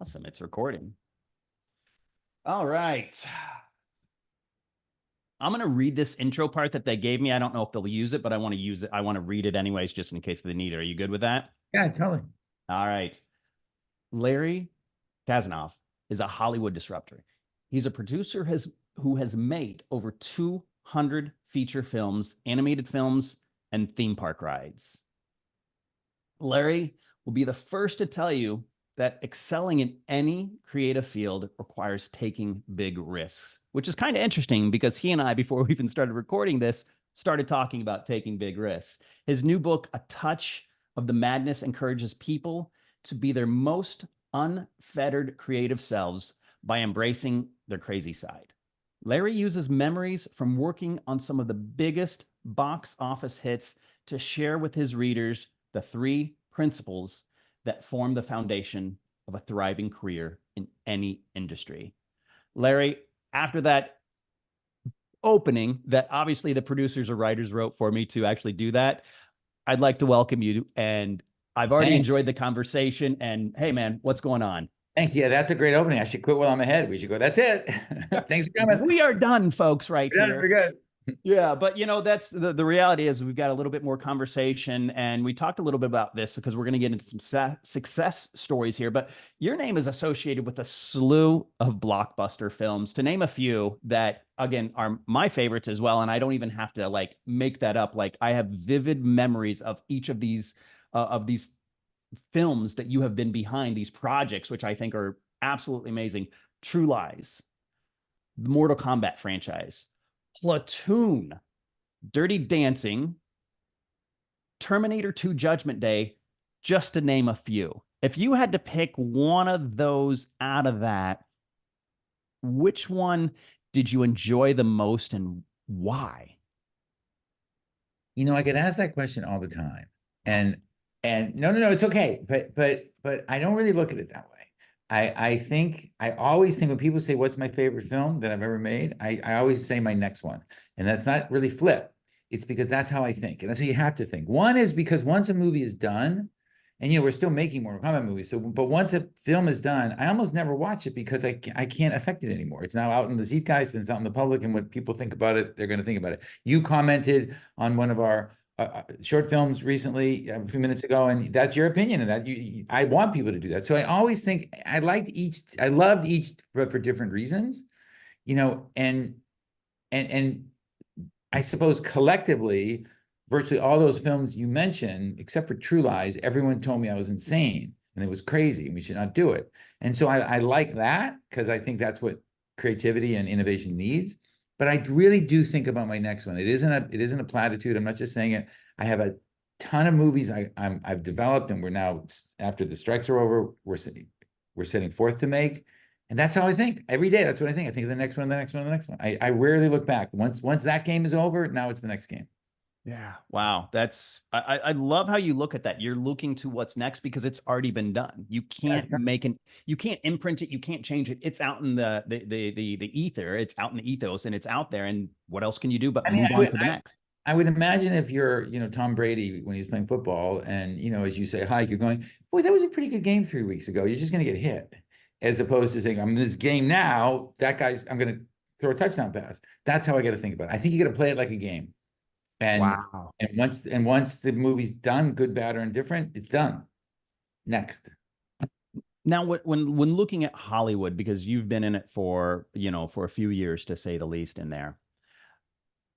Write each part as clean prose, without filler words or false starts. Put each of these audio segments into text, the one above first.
Awesome. It's recording. All right. I'm going to read this intro part that they gave me. I don't know if they'll use it, but I want to use it. I want to read it anyways, just in case they need it. Are you good with that? Yeah, totally. All right. Larry Kasanoff is a Hollywood disruptor. He's a producer who has made over 200 feature films, animated films, and theme park rides. Larry will be the first to tell you that excelling in any creative field requires taking big risks, which is kind of interesting because he and I, before we even started recording this, started talking about taking big risks. His new book, A Touch of the Madness, encourages people to be their most unfettered creative selves by embracing their crazy side. Larry uses memories from working on some of the biggest box office hits to share with his readers the 3 principles that form the foundation of a thriving career in any industry. Larry, after that opening that obviously the producers or writers wrote for me to actually do that, I'd like to welcome you. And I've already enjoyed the conversation. And hey, man, what's going on? Thanks. Yeah, that's a great opening. I should quit while I'm ahead. We should go. That's it. Thanks for coming. We are done, folks, right here. We're good. Yeah, but that's the reality is we've got a little bit more conversation, and we talked a little bit about this because we're going to get into some success stories here. But your name is associated with a slew of blockbuster films, to name a few that, again, are my favorites as well. And I don't even have to like make that up. Like, I have vivid memories of each of these films that you have been behind, these projects, which I think are absolutely amazing. True Lies, the Mortal Kombat franchise, Platoon, Dirty Dancing, Terminator 2 Judgment Day, just to name a few. If you had to pick one of those out of that, which one did you enjoy the most and why? I get asked that question all the time. And no, it's okay. But I don't really look at it that way. I always think when people say, what's my favorite film that I've ever made? I always say my next one. And that's not really flip. It's because that's how I think. And that's how you have to think. One is because once a movie is done, and we're still making Mortal Kombat movies. So, but once a film is done, I almost never watch it because I can't affect it anymore. It's now out in the zeitgeist and it's out in the public. And what people think about it, they're going to think about it. You commented on one of our short films recently, a few minutes ago, and that's your opinion of that. I want people to do that. So I always think I loved each for different reasons, and I suppose collectively, virtually all those films you mentioned, except for True Lies, everyone told me I was insane and it was crazy and we should not do it. And so I like that because I think that's what creativity and innovation needs. But I really do think about my next one. It isn't a platitude. I'm not just saying it. I have a ton of movies I've developed, and we're now, after the strikes are over, we're setting forth to make. And that's how I think every day. That's what I think. I think of the next one, the next one, the next one. I rarely look back. Once that game is over, now it's the next game. Yeah. Wow. I love how you look at that. You're looking to what's next because it's already been done. You can't you can't imprint it. You can't change it. It's out in the ether. It's out in the ethos and it's out there. And what else can you do but move on to the next? I would imagine if you're, Tom Brady, when he was playing football and, as you say, hi, you're going, boy, that was a pretty good game 3 weeks ago. You're just going to get hit, as opposed to saying, I'm in this game now, I'm going to throw a touchdown pass. That's how I got to think about it. I think you got to play it like a game. And, wow. and once the movie's done, good, bad, or indifferent, it's done. Next. Now, when looking at Hollywood, because you've been in it for a few years, to say the least, in there,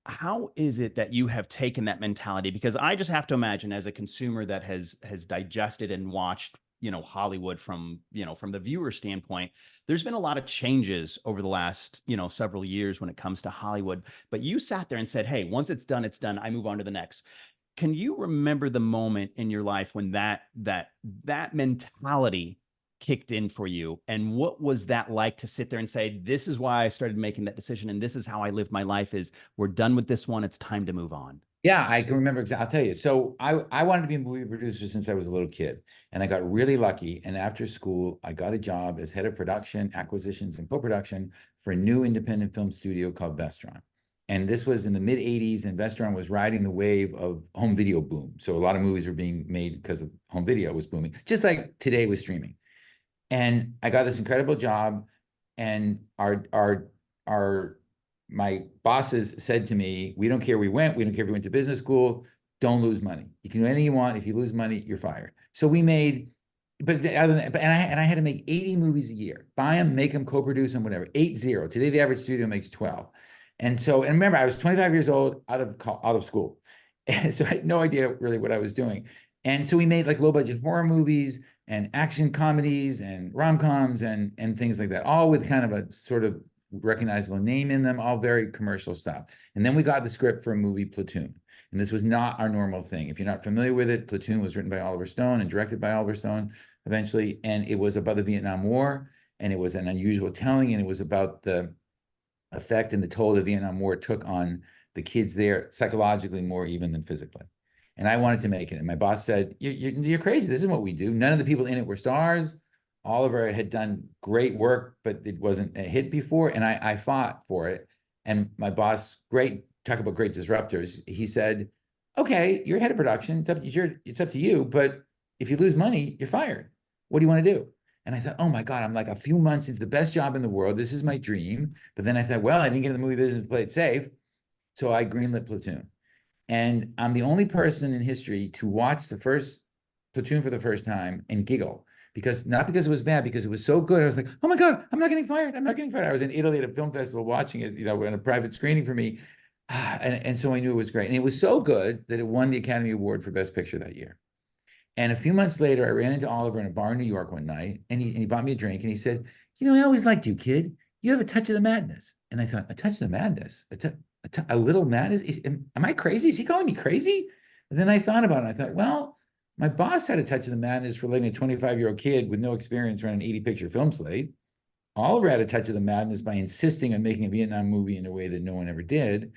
how is it that you have taken that mentality? Because I just have to imagine, as a consumer that has digested and watched Hollywood from the viewer standpoint, there's been a lot of changes over the last several years when it comes to Hollywood. But you sat there and said, hey, once it's done, I move on to the next. Can you remember the moment in your life when that mentality kicked in for you? And what was that like to sit there and say, this is why I started making that decision, and this is how I live my life, is we're done with this one, it's time to move on? Yeah, I can remember. I'll tell you. So I wanted to be a movie producer since I was a little kid, and I got really lucky. And after school, I got a job as head of production, acquisitions, and co-production for a new independent film studio called Vestron. And this was in the mid 80s, and Vestron was riding the wave of home video boom. So a lot of movies were being made because of home video was booming, just like today with streaming. And I got this incredible job, and my bosses said to me, "We don't care where we went. We don't care if we went to business school. Don't lose money. You can do anything you want. If you lose money, you're fired." So we made, but other than, and I had to make 80 movies a year, buy them, make them, co-produce them, whatever. 80. Today, the average studio makes 12. And so, and remember, I was 25 years old, out of school, and so I had no idea really what I was doing. And so we made like low budget horror movies and action comedies and rom-coms and things like that, all with kind of a sort of recognizable name in them, all very commercial stuff. And then we got the script for a movie, Platoon. And this was not our normal thing. If you're not familiar with it, Platoon was written by Oliver Stone and directed by Oliver Stone eventually. And it was about the Vietnam War, and it was an unusual telling, and it was about the effect and the toll the Vietnam War took on the kids there, psychologically more even than physically. And I wanted to make it. And my boss said, you're crazy. This is what we do. None of the people in it were stars. Oliver had done great work, but it wasn't a hit before. And I fought for it. And my boss, talk about great disruptors. He said, okay, you're head of production. It's up to you. But if you lose money, you're fired. What do you want to do? And I thought, oh my God, I'm like a few months into the best job in the world. This is my dream. But then I thought, well, I didn't get in the movie business to play it safe. So I greenlit Platoon. And I'm the only person in history to watch the first Platoon for the first time and giggle, not because it was bad, because it was so good. I was like, oh my God, I'm not getting fired. I'm not getting fired. I was in Italy at a film festival watching it, in a private screening for me. And so I knew it was great. And it was so good that it won the Academy Award for Best Picture that year. And a few months later, I ran into Oliver in a bar in New York one night, and he bought me a drink, and he said, I always liked you, kid. You have a touch of the madness. And I thought, a touch of the madness? A little madness? Am I crazy? Is he calling me crazy? And then I thought about it. I thought, well, my boss had a touch of the madness for letting a 25-year-old kid with no experience run an 80-picture film slate. Oliver had a touch of the madness by insisting on making a Vietnam movie in a way that no one ever did.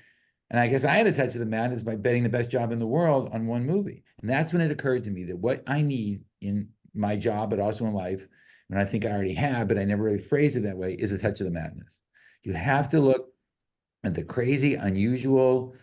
And I guess I had a touch of the madness by betting the best job in the world on one movie. And that's when it occurred to me that what I need in my job, but also in life, and I think I already have, but I never really phrased it that way, is a touch of the madness. You have to look at the crazy, unusual,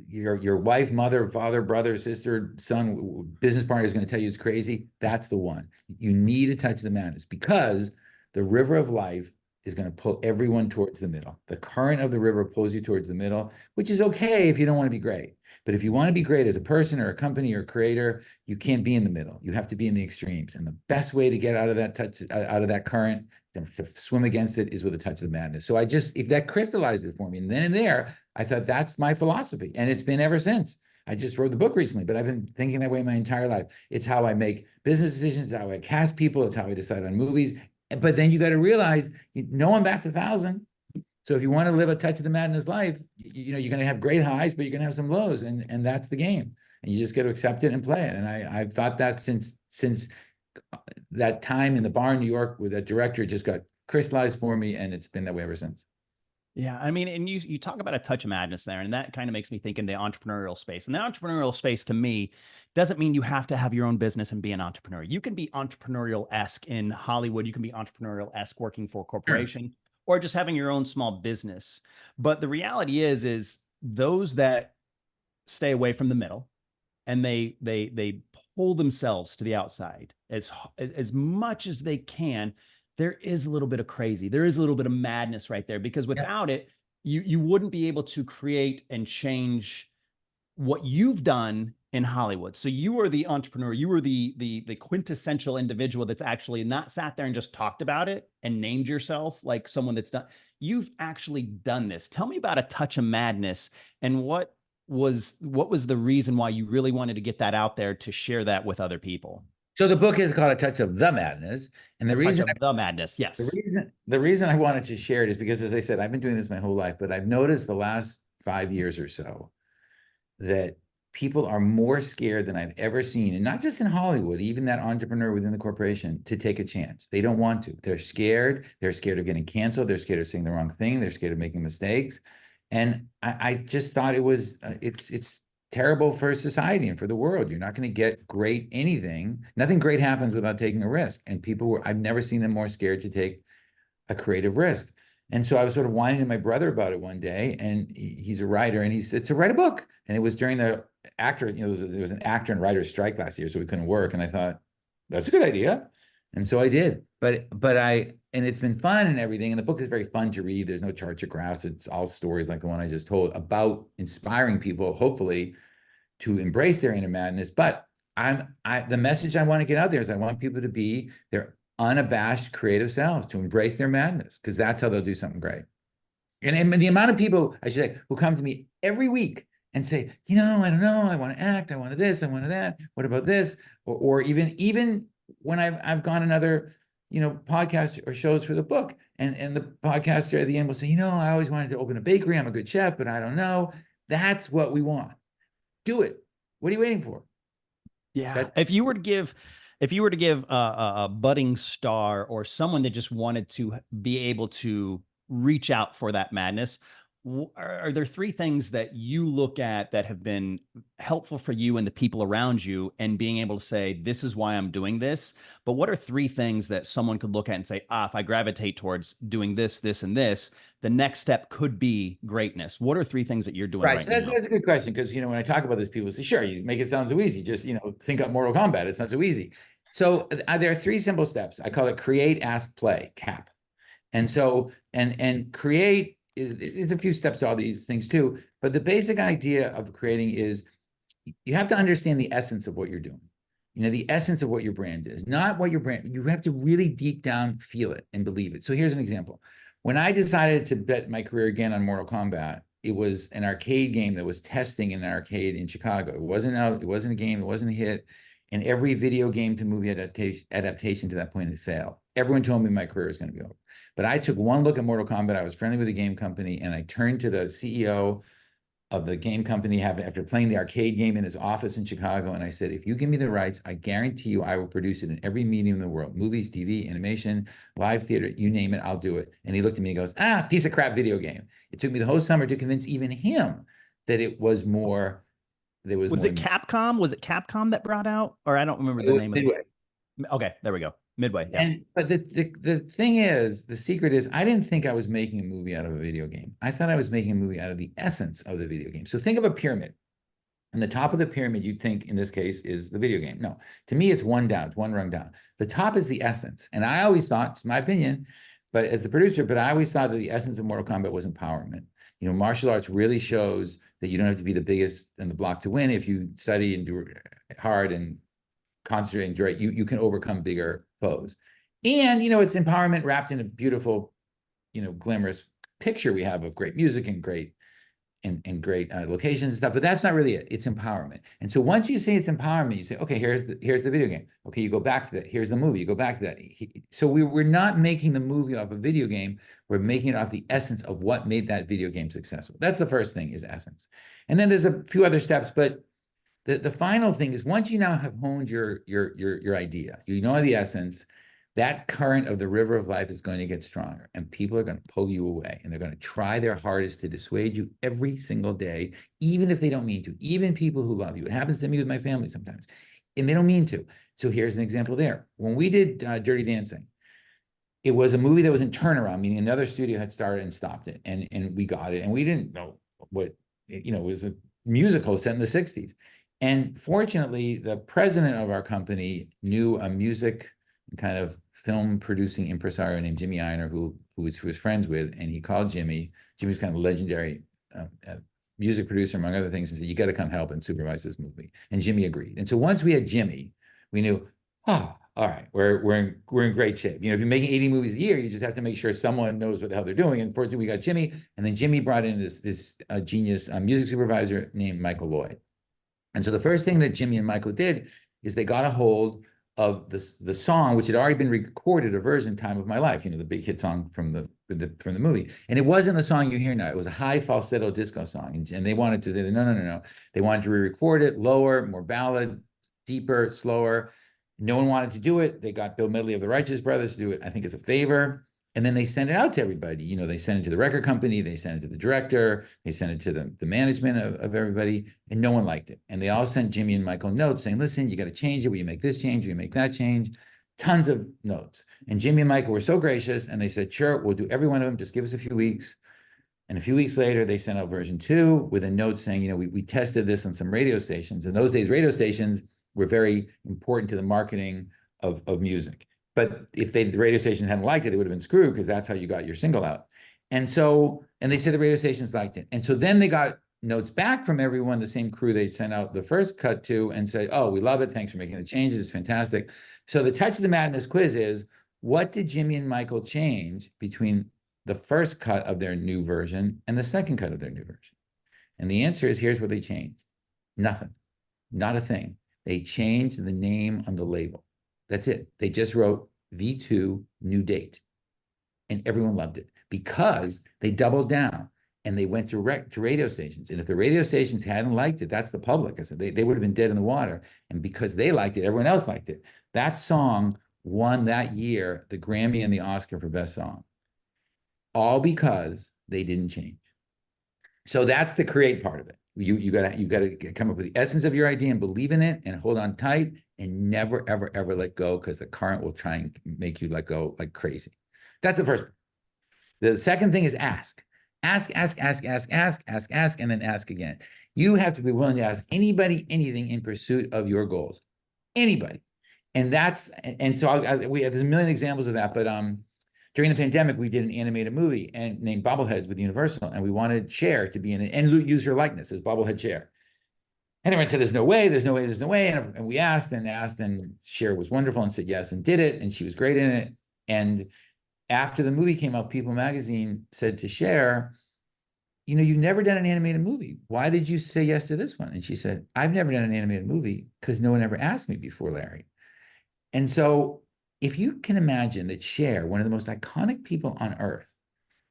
your wife, mother, father, brother, sister, son, business partner is going to tell you it's crazy. That's the one. You need a touch of the madness, because the river of life is going to pull everyone towards the middle. The current of the river pulls you towards the middle, which is okay if you don't want to be great. But if you want to be great as a person or a company or a creator, you can't be in the middle. You have to be in the extremes. And the best way to get out of that current, to swim against it, is with a touch of the madness. So if that crystallized it for me. And then and there, I thought, that's my philosophy. And it's been ever since. I just wrote the book recently, but I've been thinking that way my entire life. It's how I make business decisions, how I cast people. It's how I decide on movies. But then you got to realize no one bats 1,000. So if you want to live a touch of the madness life, you're going to have great highs, but you're going to have some lows, and that's the game. And you just got to accept it and play it. And I've thought that since that time in the bar in New York with that director, just got crystallized for me, and it's been that way ever since. Yeah, I mean, and you talk about a touch of madness there, and that kind of makes me think in the entrepreneurial space. And the entrepreneurial space, to me, doesn't mean you have to have your own business and be an entrepreneur. You can be entrepreneurial-esque in Hollywood. You can be entrepreneurial-esque working for a corporation, or just having your own small business. But the reality is those that stay away from the middle and they pull themselves to the outside as much as they can, there is a little bit of crazy. There is a little bit of madness right there, because without it, you wouldn't be able to create and change what you've done in Hollywood. So you are the entrepreneur. You were the quintessential individual that's actually not sat there and just talked about it and named yourself like someone that's done. You've actually done this. Tell me about a touch of madness, and what was the reason why you really wanted to get that out there to share that with other people? So the book is called A Touch of the Madness. And the reason the madness, yes. The reason I wanted to share it is because, as I said, I've been doing this my whole life, but I've noticed the last 5 years or so that people are more scared than I've ever seen, and not just in Hollywood, even that entrepreneur within the corporation, to take a chance. They don't want to. They're scared. They're scared of getting canceled. They're scared of saying the wrong thing. They're scared of making mistakes. And I just thought it's terrible for society and for the world. You're not going to get great anything. Nothing great happens without taking a risk. And I've never seen them more scared to take a creative risk. And so I was sort of whining to my brother about it one day, and he's a writer, and he said, to write a book. And it was during the there was an actor and writer strike last year, so we couldn't work. And I thought, that's a good idea. And so I did. And it's been fun and everything. And the book is very fun to read. There's no charts or graphs. It's all stories like the one I just told about inspiring people, hopefully, to embrace their inner madness. But the message I want to get out there is I want people to be their unabashed creative selves, to embrace their madness, because that's how they'll do something great. And the amount of people, I should say, who come to me every week and say, I don't know, I want to act, I want to this, I want to that. What about this? Or even when I've gone on other, podcasts or shows for the book, and the podcaster at the end will say, I always wanted to open a bakery. I'm a good chef, but I don't know. That's what we want. Do it. What are you waiting for? Yeah. If you were to give a budding star or someone that just wanted to be able to reach out for that madness, are there three things that you look at that have been helpful for you and the people around you, and being able to say, this is why I'm doing this? But what are three things that someone could look at and say, if I gravitate towards doing this, this, and this, the next step could be greatness? What are three things that you're doing right so now? that's a good question, because, when I talk about this, people say, sure, you make it sound so easy. Just, think up Mortal Kombat. It's not so easy. So there are three simple steps. I call it create, ask, play, CAP. And so, and create is a few steps to all these things too. But the basic idea of creating is you have to understand the essence of what you're doing. The essence of what your brand is, not what your brand, you have to really deep down feel it and believe it. So here's an example. When I decided to bet my career again on Mortal Kombat, it was an arcade game that was testing in an arcade in Chicago. It wasn't out, it wasn't a game, it wasn't a hit. And every video game to movie adaptation to that point had failed. Everyone told me my career was going to be over. But I took one look at Mortal Kombat. I was friendly with the game company, and I turned to the CEO of the game company after playing the arcade game in his office in Chicago. And I said, if you give me the rights, I guarantee you I will produce it in every medium in the world: movies, TV, animation, live theater, you name it, I'll do it. And he looked at me and goes, piece of crap video game. It took me the whole summer to convince even him that it was more. Was it Capcom? Was it Capcom that brought out, or I don't remember the name of it. Okay, there we go. Midway. Yeah. But the thing is, the secret is, I didn't think I was making a movie out of a video game. I thought I was making a movie out of the essence of the video game. So think of a pyramid. And the top of the pyramid, you'd think in this case, is the video game. No, to me, it's one down, it's one rung down. The top is the essence. And I always thought, it's my opinion, but as the producer, I always thought that the essence of Mortal Kombat was empowerment. Martial arts really shows that you don't have to be the biggest in the block to win. If you study and do hard and concentrate and direct, you can overcome bigger foes. And, it's empowerment wrapped in a beautiful, glamorous picture we have of great music and great great locations and stuff, but that's not really it. It's empowerment. And so once you say it's empowerment, you say, okay, here's the video game. Okay, you go back to that. Here's the movie. You go back to that. So we're not making the movie off a video game. We're making it off the essence of what made that video game successful. That's the first thing, is essence. And then there's a few other steps, but the final thing is, once you now have honed your idea, the essence, that current of the river of life is going to get stronger, and people are going to pull you away, and they're going to try their hardest to dissuade you every single day, even if they don't mean to, even people who love you. It happens to me with my family sometimes, and they don't mean to. So here's an example there. When we did Dirty Dancing, it was a movie that was in turnaround, meaning another studio had started and stopped it, and we got it, and we didn't know what, it was a musical set in the 60s. And fortunately, the president of our company knew a music kind of film producing impresario named Jimmy Einer, who was friends with, and he called Jimmy. Jimmy's kind of a legendary music producer, among other things, and said, you got to come help and supervise this movie. And Jimmy agreed. And so once we had Jimmy, we knew, all right, we're in great shape. If you're making 80 movies a year, you just have to make sure someone knows what the hell they're doing. And fortunately, we got Jimmy, and then Jimmy brought in this genius music supervisor named Michael Lloyd. And so the first thing that Jimmy and Michael did is they got a hold of the song, which had already been recorded, a version, Time of My Life, the big hit song from the movie. And it wasn't the song you hear now. It was a high falsetto disco song. And they wanted to, no. They wanted to re-record it lower, more ballad, deeper, slower. No one wanted to do it. They got Bill Medley of the Righteous Brothers to do it, I think, as a favor. And then they sent it out to everybody. They sent it to the record company, they sent it to the director, they sent it to the management of everybody, and no one liked it. And they all sent Jimmy and Michael notes saying, listen, you got to change it. Will you make this change? Will you make that change? Tons of notes. And Jimmy and Michael were so gracious, and they said, sure, we'll do every one of them. Just give us a few weeks. And a few weeks later, they sent out version 2 with a note saying, we tested this on some radio stations. In those days, radio stations were very important to the marketing of music. But if the radio station hadn't liked it, it would have been screwed because that's how you got your single out. And they said the radio stations liked it. And so then they got notes back from everyone, the same crew they sent out the first cut to, and said, oh, we love it. Thanks for making the changes. It's fantastic. So the Touch of the Madness quiz is, what did Jimmy and Michael change between the first cut of their new version and the second cut of their new version? And the answer is, here's what they changed. Nothing. Not a thing. They changed the name on the label. That's it. They just wrote V2 new date. And everyone loved it because they doubled down and they went direct to radio stations. And if the radio stations hadn't liked it, that's the public. I said they would have been dead in the water. And because they liked it, everyone else liked it. That song won that year the Grammy and the Oscar for Best Song. All because they didn't change. So that's the create part of it. You gotta come up with the essence of your idea and believe in it and hold on tight and never, ever, ever let go, because the current will try and make you let go like crazy. That's the first. The second thing is ask. Ask, and then ask again. You have to be willing to ask anybody anything in pursuit of your goals. Anybody. And so we have a million examples of that, but during the pandemic, we did an animated movie named Bobbleheads with Universal, and we wanted Cher to be in it and use her likeness as Bobblehead Cher. And everyone said, there's no way. And we asked, and Cher was wonderful and said yes and did it, and she was great in it. And after the movie came out, People magazine said to Cher, you've never done an animated movie. Why did you say yes to this one? And she said, I've never done an animated movie because no one ever asked me before, Larry. And so if you can imagine that Cher, one of the most iconic people on earth,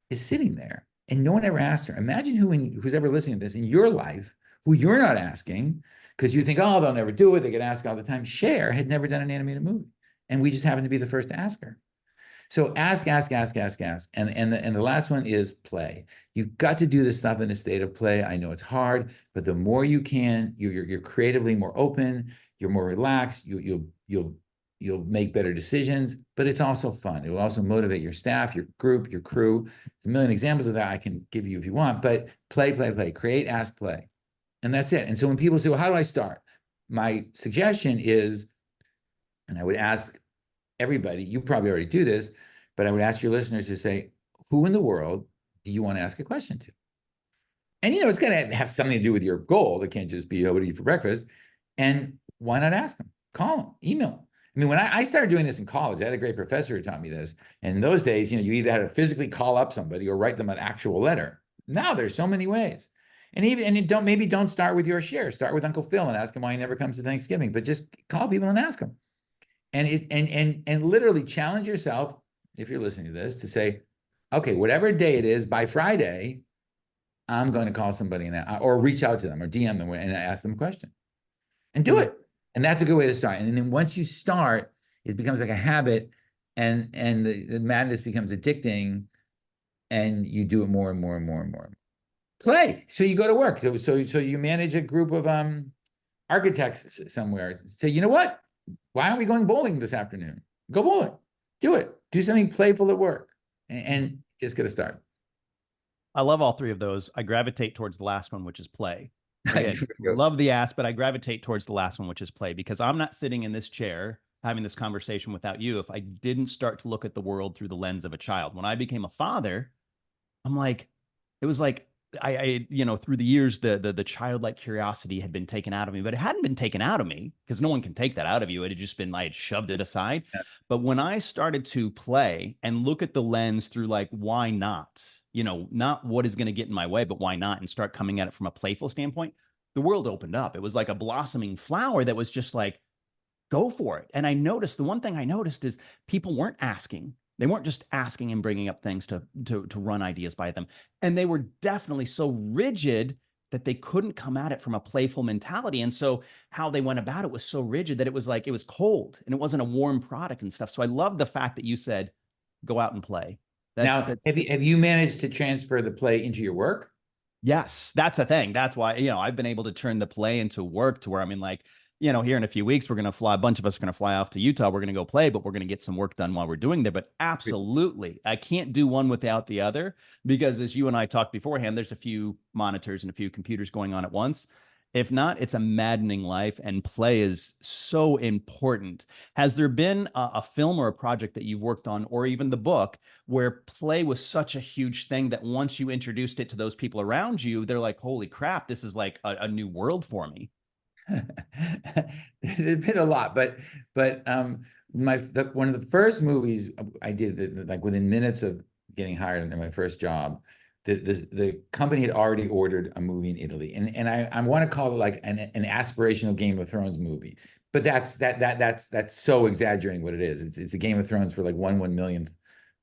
is sitting there and no one ever asked her. Imagine who's ever listening to this in your life, who you're not asking because you think, oh, they'll never do it. They get asked all the time. Cher had never done an animated movie. And we just happened to be the first to ask her. So ask. And the last one is play. You've got to do this stuff in a state of play. I know it's hard, but the more you can, you're creatively more open, you're more relaxed, you'll make better decisions, but it's also fun. It will also motivate your staff, your group, your crew. There's a million examples of that I can give you if you want, but play, create, ask, play. And that's it. And so when people say, well, how do I start? My suggestion is, and I would ask everybody, you probably already do this, but I would ask your listeners to say, who in the world do you want to ask a question to? And it's going to have something to do with your goal. It can't just be, what to eat for breakfast. And why not ask them? Call them, email them. I mean, when I started doing this in college, I had a great professor who taught me this. And in those days, you either had to physically call up somebody or write them an actual letter. Now there's so many ways. And don't start with your share. Start with Uncle Phil and ask him why he never comes to Thanksgiving. But just call people and ask them. And literally challenge yourself, if you're listening to this, to say, okay, whatever day it is, by Friday, I'm going to call somebody or reach out to them or DM them and ask them a question. And do it. And that's a good way to start. And then once you start, it becomes like a habit, and the madness becomes addicting, and you do it more and more and more and more. Play. So you go to work. So you manage a group of architects somewhere. Say, you know what? Why aren't we going bowling this afternoon? Go bowling. Do it. Do something playful at work, and just get a start. I love all three of those. I gravitate towards the last one, which is play. Again, love the ask, but I gravitate towards the last one, which is play, because I'm not sitting in this chair having this conversation without you if I didn't start to look at the world through the lens of a child. When I became a father, I'm like, it was like I through the years, the childlike curiosity had been taken out of me, but it hadn't been taken out of me because no one can take that out of you. It had just been, I had shoved it aside. Yeah. But when I started to play and look at the lens through like, why not? Not what is going to get in my way, but why not? And start coming at it from a playful standpoint, the world opened up. It was like a blossoming flower that was just like, go for it. And the one thing I noticed is people weren't asking. They weren't just asking and bringing up things to run ideas by them. And they were definitely so rigid that they couldn't come at it from a playful mentality. And so how they went about it was so rigid that it was like, it was cold and it wasn't a warm product and stuff. So I love the fact that you said, go out and play. Have you managed to transfer the play into your work? Yes, that's a thing. That's why, I've been able to turn the play into work to where I'm in like, here in a few weeks, a bunch of us are going to fly off to Utah. We're going to go play, but we're going to get some work done while we're doing there. But absolutely, I can't do one without the other, because as you and I talked beforehand, there's a few monitors and a few computers going on at once. If not, it's a maddening life, and play is so important. Has there been a film or a project that you've worked on, or even the book, where play was such a huge thing that once you introduced it to those people around you, they're like, holy crap, this is like a new world for me? There's been a lot, but one of the first movies I did, like within minutes of getting hired in my first job, the company had already ordered a movie in Italy, and I want to call it like an aspirational Game of Thrones movie, but that's so exaggerating what it is. It's a Game of Thrones for like one millionth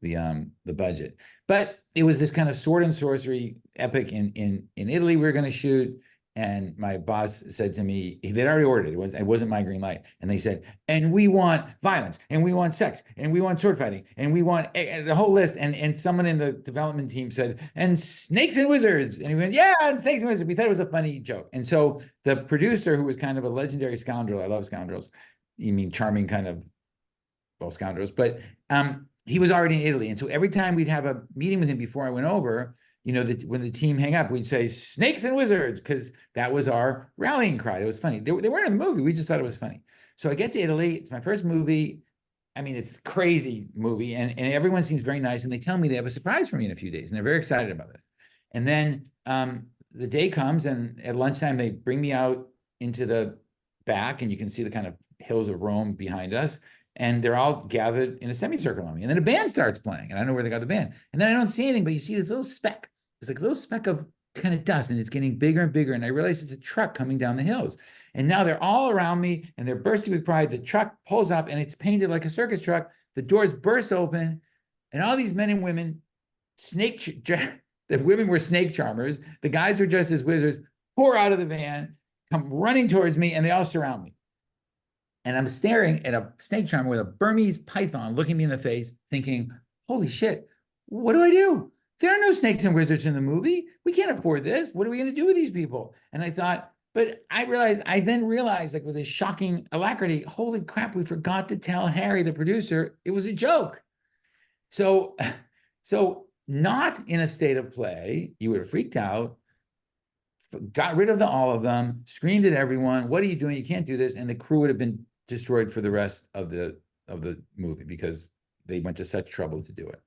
the budget, but it was this kind of sword and sorcery epic in Italy we were going to shoot. And my boss said to me, they'd already ordered it. It wasn't my green light. And they said, and we want violence, and we want sex, and we want sword fighting, and we want the whole list. And someone in the development team said, and snakes and wizards. And he went, yeah, and snakes and wizards. We thought it was a funny joke. And so the producer, who was kind of a legendary scoundrel, I love scoundrels. You mean charming kind of, well, scoundrels. But he was already in Italy. And so every time we'd have a meeting with him before I went over, you know, when the team hang up, we'd say snakes and wizards, because that was our rallying cry. It was funny. They weren't in the movie. We just thought it was funny. So I get to Italy. It's my first movie. I mean, it's a crazy movie. And everyone seems very nice. And they tell me they have a surprise for me in a few days. And they're very excited about it. And then the day comes, and at lunchtime, they bring me out into the back, and you can see the kind of hills of Rome behind us. And they're all gathered in a semicircle on me. And then a band starts playing, and I don't know where they got the band. And then I don't see anything, but you see this little speck. It's like a little speck of kind of dust, and it's getting bigger and bigger. And I realize it's a truck coming down the hills. And now they're all around me, and they're bursting with pride. The truck pulls up, and it's painted like a circus truck. The doors burst open, and all these men and women, the women were snake charmers. The guys were dressed as wizards, pour out of the van, come running towards me, and they all surround me. And I'm staring at a snake charmer with a Burmese python looking me in the face, thinking, holy shit, what do I do? There are no snakes and wizards in the movie. We can't afford this. What are we going to do with these people? And I thought, but I then realized, like with a shocking alacrity, holy crap, we forgot to tell Harry, the producer, it was a joke. So not in a state of play, you would have freaked out, got rid of all of them, screamed at everyone, what are you doing? You can't do this. And the crew would have been destroyed for the rest of the movie, because they went to such trouble to do it.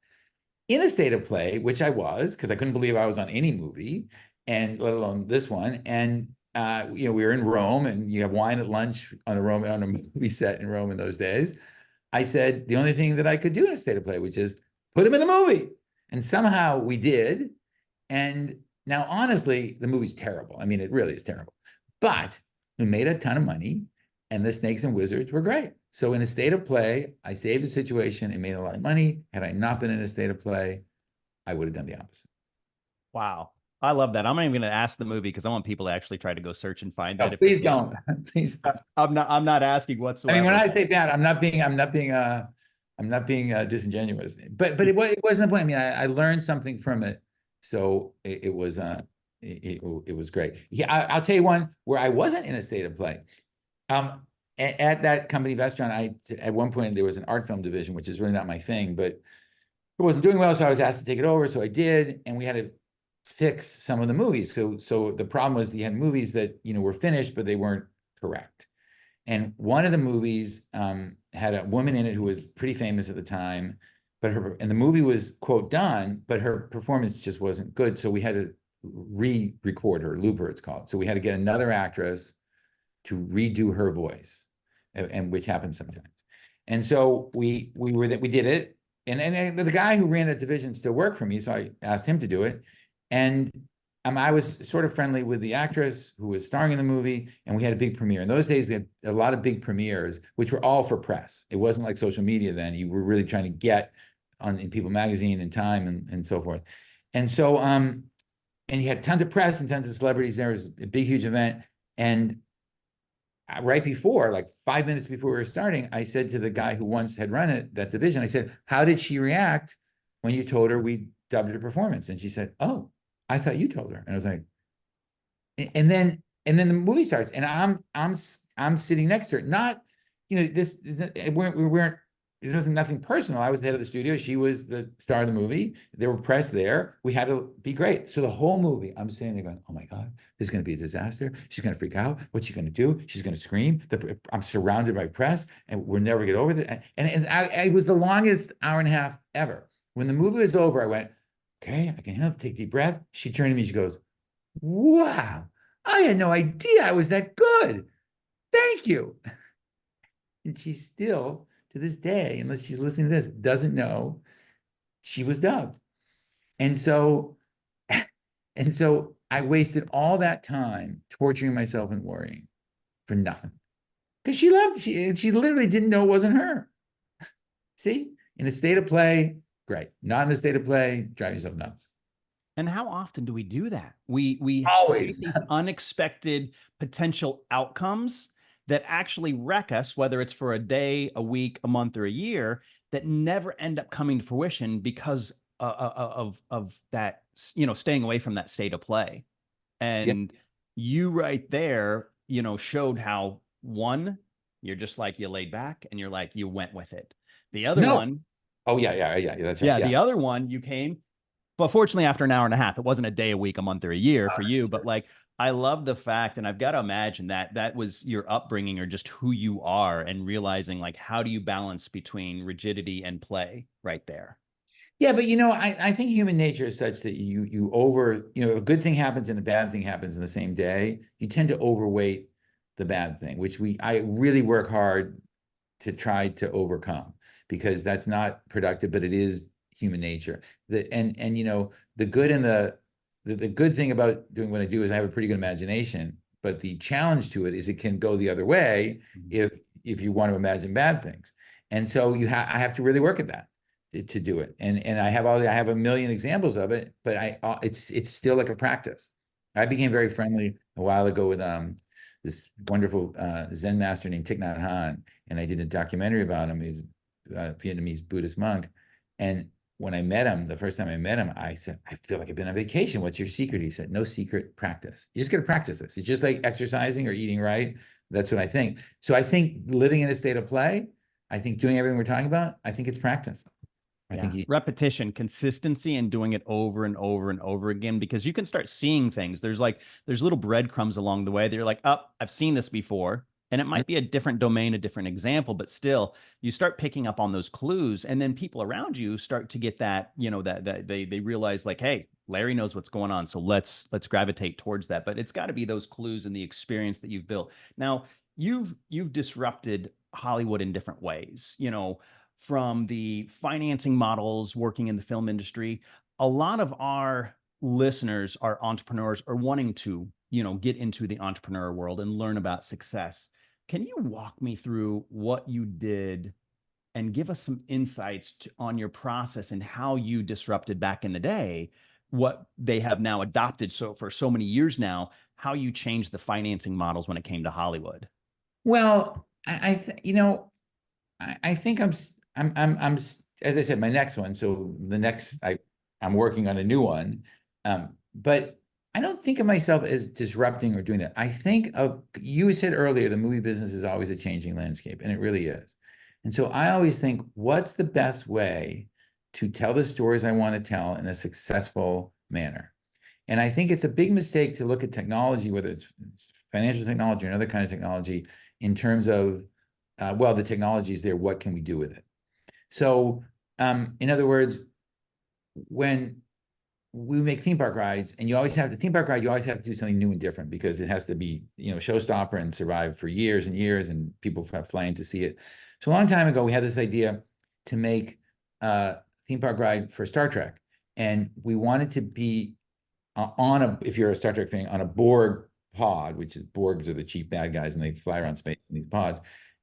In a state of play, which I was, because I couldn't believe I was on any movie, and let alone this one. And you know, we were in Rome, and you have wine at lunch on a movie set in Rome in those days. I said the only thing that I could do in a state of play, which is put him in the movie. And somehow we did. And now, honestly, the movie's terrible. I mean, it really is terrible. But we made a ton of money, and the snakes and wizards were great. So in a state of play, I saved the situation and made a lot of money. Had I not been in a state of play, I would have done the opposite. Wow. I love that. I'm not even going to ask the movie, because I want people to actually try to go search and find that. No, please don't. Please don't. I'm not asking whatsoever. I mean, when I say bad, I'm not being disingenuous. But it wasn't the point. I mean, I learned something from it, so it was great. Yeah, I'll tell you one where I wasn't in a state of play. At that company, Vestron, at one point there was an art film division, which is really not my thing, but it wasn't doing well, so I was asked to take it over. So I did, and we had to fix some of the movies. So the problem was you had movies that, you know, were finished, but they weren't correct. And one of the movies had a woman in it who was pretty famous at the time, and the movie was, quote, done, but her performance just wasn't good. So we had to re-record her, loop her, it's called. So we had to get another actress to redo her voice, and which happens sometimes. And so we did it. And the guy who ran that division still worked for me, so I asked him to do it. And I was sort of friendly with the actress who was starring in the movie, and we had a big premiere. In those days, we had a lot of big premieres, which were all for press. It wasn't like social media then. You were really trying to get in People Magazine and Time and so forth. And so, and you had tons of press and tons of celebrities there. It was a big, huge event. And right before, like 5 minutes before we were starting, I said to the guy who once had run that division, I said, how did she react when you told her we dubbed her performance? And she said, oh, I thought you told her. And I was like, and then the movie starts, and I'm sitting next to her. Not, you know, we weren't it wasn't nothing personal. I was the head of the studio. She was the star of the movie. There were press there. We had to be great. So the whole movie, I'm sitting there going, oh my God, this is going to be a disaster. She's going to freak out. What's she going to do? She's going to scream. I'm surrounded by press and we'll never get over it. And it was the longest hour and a half ever. When the movie was over, I went, okay, I can handle it. Take a deep breath. She turned to me. She goes, wow, I had no idea I was that good. Thank you. And she still, to this day, unless she's listening to this, doesn't know she was dubbed. And so, and so I wasted all that time torturing myself and worrying for nothing. Because she literally didn't know it wasn't her. See, in a state of play, great. Not in a state of play, drive yourself nuts. And how often do we do that? We Always. create these unexpected potential outcomes that actually wreck us, whether it's for a day, a week, a month, or a year, that never end up coming to fruition because of that, staying away from that state of play. And you right there, showed how, one, you're just like, you laid back and you're like, you went with it. The other one. Oh, yeah, that's right. Yeah, the other one, you came, but fortunately after an hour and a half. It wasn't a day, a week, a month, or a year for you, but like, I love the fact, and I've got to imagine that that was your upbringing or just who you are, and realizing like, how do you balance between rigidity and play right there? Yeah, but I think human nature is such that a good thing happens and a bad thing happens in the same day. You tend to overweight the bad thing, which I really work hard to try to overcome, because that's not productive, but it is human nature. The good and the good thing about doing what I do is I have a pretty good imagination, but the challenge to it is it can go the other way if you want to imagine bad things. And so I have to really work at that to do it. And I have a million examples of it, but it's still like a practice. I became very friendly a while ago with this wonderful Zen master named Thich Nhat Hanh, and I did a documentary about him. He's a Vietnamese Buddhist monk. And when I met him, the first time I met him, I said, I feel like I've been on vacation. What's your secret? He said, no secret, practice. You just got to practice this. It's just like exercising or eating right. That's what I think. So I think living in a state of play, I think doing everything we're talking about, I think it's practice. I think repetition, consistency, and doing it over and over and over again, because you can start seeing things. There's little breadcrumbs along the way that you're like, oh, I've seen this before. And it might be a different domain, a different example, but still you start picking up on those clues. And then people around you start to get that, that they realize like, hey, Larry knows what's going on. So let's gravitate towards that. But it's got to be those clues and the experience that you've built. Now, you've disrupted Hollywood in different ways, from the financing models, working in the film industry. A lot of our listeners are entrepreneurs, or wanting to, get into the entrepreneur world and learn about success. Can you walk me through what you did and give us some insights on your process and how you disrupted back in the day, what they have now adopted for so many years now, how you changed the financing models when it came to Hollywood? Well, I think I'm as I said, my next one. So the next I'm working on a new one, but I don't think of myself as disrupting or doing that. I think of, you said earlier, the movie business is always a changing landscape, and it really is. And so I always think, what's the best way to tell the stories I want to tell in a successful manner? And I think it's a big mistake to look at technology, whether it's financial technology or another kind of technology, in terms of, well, the technology is there, what can we do with it? So, in other words, when we make theme park rides, and you always have to do something new and different, because it has to be, showstopper and survive for years and years, and people have flying to see it. So a long time ago, we had this idea to make a theme park ride for Star Trek, and we wanted to be if you're a Star Trek fan, on a Borg pod, which is, Borgs are the cheap bad guys, and they fly around space in these pods.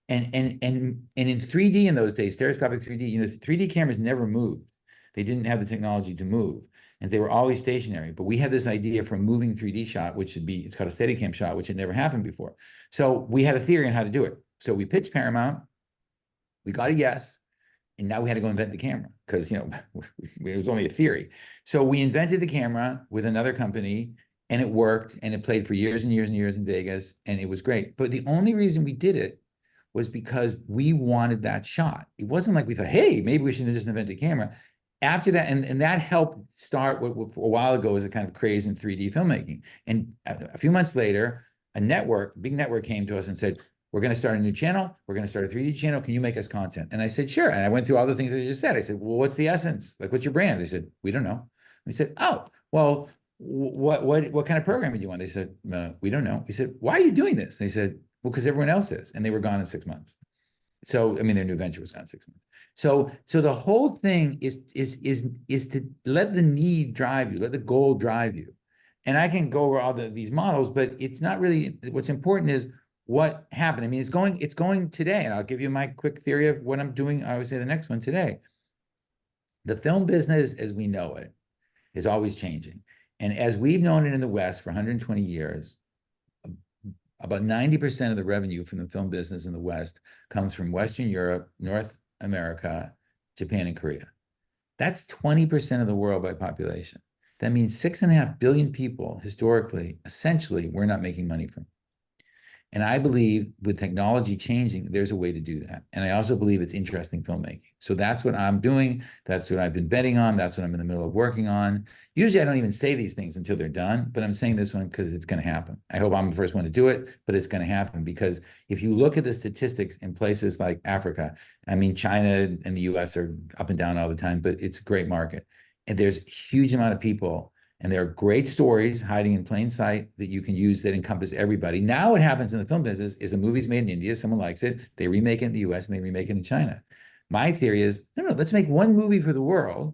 And in 3D in those days, stereoscopic 3D, 3D cameras never moved. They didn't have the technology to move, and they were always stationary. But we had this idea for a moving 3D shot, it's called a Steadicam shot, which had never happened before. So we had a theory on how to do it. So we pitched Paramount, we got a yes, and now we had to go invent the camera, because it was only a theory. So we invented the camera with another company, and it worked, and it played for years and years and years in Vegas, and it was great. But the only reason we did it was because we wanted that shot. It wasn't like we thought, hey, maybe we should just invent a camera. After that, and that helped start what a while ago was a kind of craze in 3D filmmaking. And a few months later, a big network came to us and said, we're going to start a new channel. We're going to start a 3D channel. Can you make us content? And I said, sure. And I went through all the things that I just said. I said, well, what's the essence? Like, what's your brand? They said, we don't know. We said, oh, well, what kind of programming do you want? They said, we don't know. We said, why are you doing this? They said, well, because everyone else is. And they were gone in 6 months. So, I mean, their new venture was gone in 6 months. So the whole thing is to let the need drive you, let the goal drive you. And I can go over all these models, but it's not really, what's important is what happened. I mean, it's going today, and I'll give you my quick theory of what I'm doing. I would say the next one today. The film business as we know it is always changing. And as we've known it in the West for 120 years, about 90% of the revenue from the film business in the West comes from Western Europe, North America, Japan, and Korea. That's 20% of the world by population. That means 6.5 billion people historically, essentially, we're not making money from. And I believe with technology changing, there's a way to do that. And I also believe it's interesting filmmaking. So that's what I'm doing. That's what I've been betting on. That's what I'm in the middle of working on. Usually I don't even say these things until they're done, but I'm saying this one because it's going to happen. I hope I'm the first one to do it, but it's going to happen because if you look at the statistics in places like Africa, I mean, China and the US are up and down all the time, but it's a great market. And there's a huge amount of people. And there are great stories hiding in plain sight that you can use that encompass everybody. Now what happens in the film business is a movie's made in India, someone likes it, they remake it in the US and they remake it in China. My theory is, no, let's make one movie for the world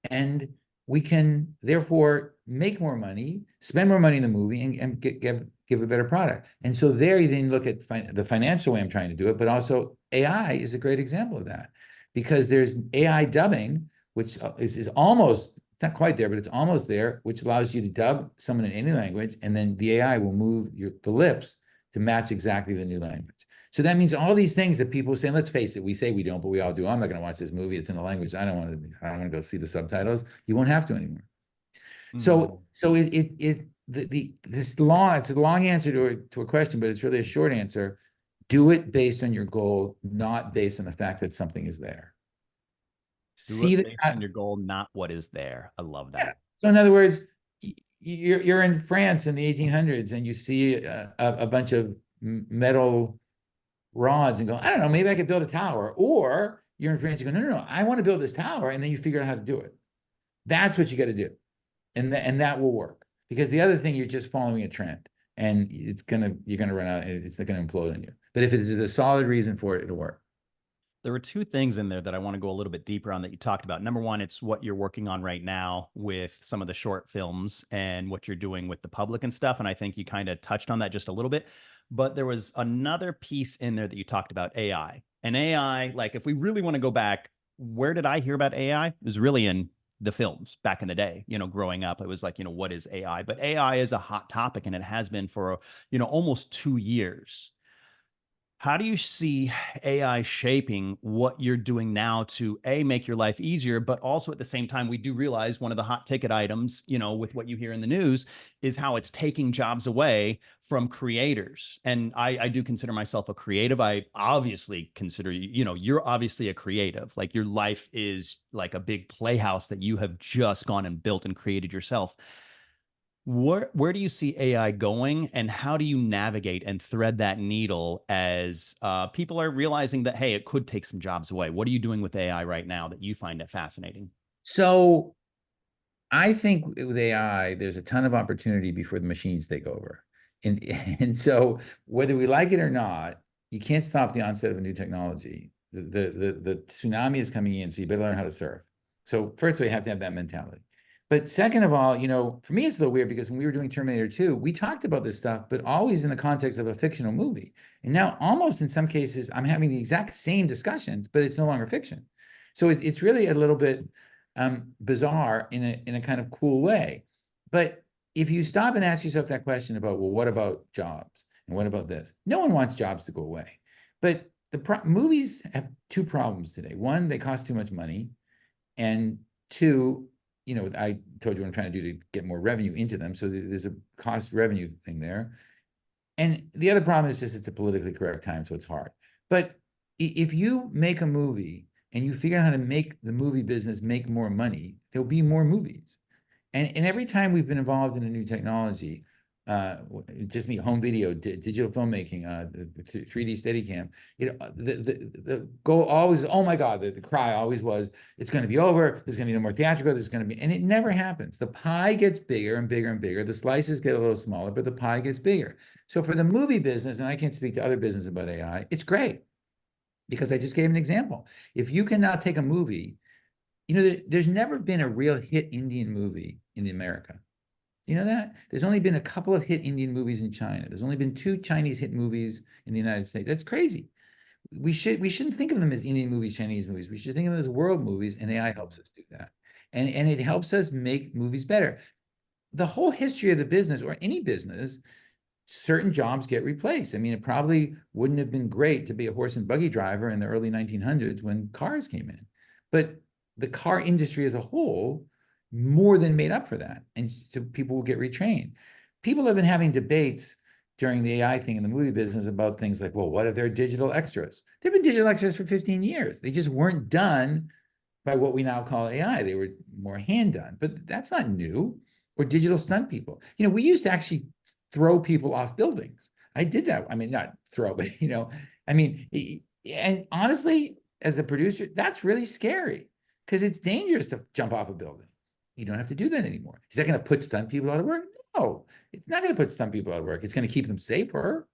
and we can therefore make more money, spend more money in the movie and give a better product. And so there you then look at the financial way I'm trying to do it, but also AI is a great example of that because there's AI dubbing, which is almost, it's not quite there, but it's almost there, which allows you to dub someone in any language, and then the AI will move the lips to match exactly the new language. So that means all these things that people say, let's face it, we say we don't, but we all do. I'm not going to watch this movie. It's in a language I don't want to go see the subtitles. You won't have to anymore. So it's a long answer to a question, but it's really a short answer. Do it based on your goal, not based on the fact that something is there. See based on your goal, not what is there. I love that. Yeah. So in other words, you're in France in the 1800s and you see a bunch of metal rods and go, I don't know, maybe I could build a tower. Or you're in France, you go, no, I want to build this tower. And then you figure out how to do it. That's what you got to do. And that will work. Because the other thing, you're just following a trend and you're going to run out. It's not going to implode on you. But if it's a solid reason for it, it'll work. There were two things in there that I want to go a little bit deeper on that you talked about. Number one, it's what you're working on right now with some of the short films and what you're doing with the public and stuff. And I think you kind of touched on that just a little bit. But there was another piece in there that you talked about AI. And AI, like if we really want to go back, where did I hear about AI? It was really in the films back in the day, growing up. It was like, what is AI? But AI is a hot topic and it has been for, almost 2 years. How do you see AI shaping what you're doing now to make your life easier, but also at the same time, we do realize one of the hot ticket items, with what you hear in the news is how it's taking jobs away from creators. And I do consider myself a creative. I obviously consider you're obviously a creative. Like your life is like a big playhouse that you have just gone and built and created yourself. Where do you see AI going, and how do you navigate and thread that needle as people are realizing that, hey, it could take some jobs away? What are you doing with AI right now that you find it fascinating? So I think with AI, there's a ton of opportunity before the machines take over. And so whether we like it or not, you can't stop the onset of a new technology. The tsunami is coming in, so you better learn how to surf. So first we have to have that mentality. But second of all, for me, it's a little weird because when we were doing Terminator 2, we talked about this stuff, but always in the context of a fictional movie. And now almost in some cases, I'm having the exact same discussions, but it's no longer fiction. So it's really a little bit bizarre in a kind of cool way. But if you stop and ask yourself that question about, well, what about jobs? And what about this? No one wants jobs to go away. But movies have two problems today. One, they cost too much money. And two, I told you what I'm trying to do to get more revenue into them. So there's a cost revenue thing there. And the other problem is just it's a politically correct time, so it's hard. But if you make a movie and you figure out how to make the movie business make more money, there'll be more movies. And every time we've been involved in a new technology, just me, home video, digital filmmaking, the 3D Steadicam, the goal always, oh my God, the cry always was, it's going to be over. There's going to be no more theatrical. There's going to be, and it never happens. The pie gets bigger and bigger and bigger. The slices get a little smaller, but the pie gets bigger. So for the movie business, and I can't speak to other business about AI, it's great because I just gave an example. If you can now take a movie, there's never been a real hit Indian movie in America. You know that? There's only been a couple of hit Indian movies in China. There's only been 2 Chinese hit movies in the United States. That's crazy. We shouldn't think of them as Indian movies, Chinese movies. We should think of them as world movies, and AI helps us do that. And it helps us make movies better. The whole history of the business, or any business, certain jobs get replaced. I mean, it probably wouldn't have been great to be a horse and buggy driver in the early 1900s when cars came in. But the car industry as a whole more than made up for that. And so people will get retrained. People have been having debates during the AI thing in the movie business about things like, well, what if they're digital extras? There've been digital extras for 15 years. They just weren't done by what we now call AI. They were more hand done, but that's not new. Or digital stunt people. We used to actually throw people off buildings. I did that. I mean, not throw, but and honestly, as a producer, that's really scary because it's dangerous to jump off a building. You don't have to do that anymore. Is that going to put stunt people out of work? No, it's not going to put stunt people out of work. It's going to keep them safer.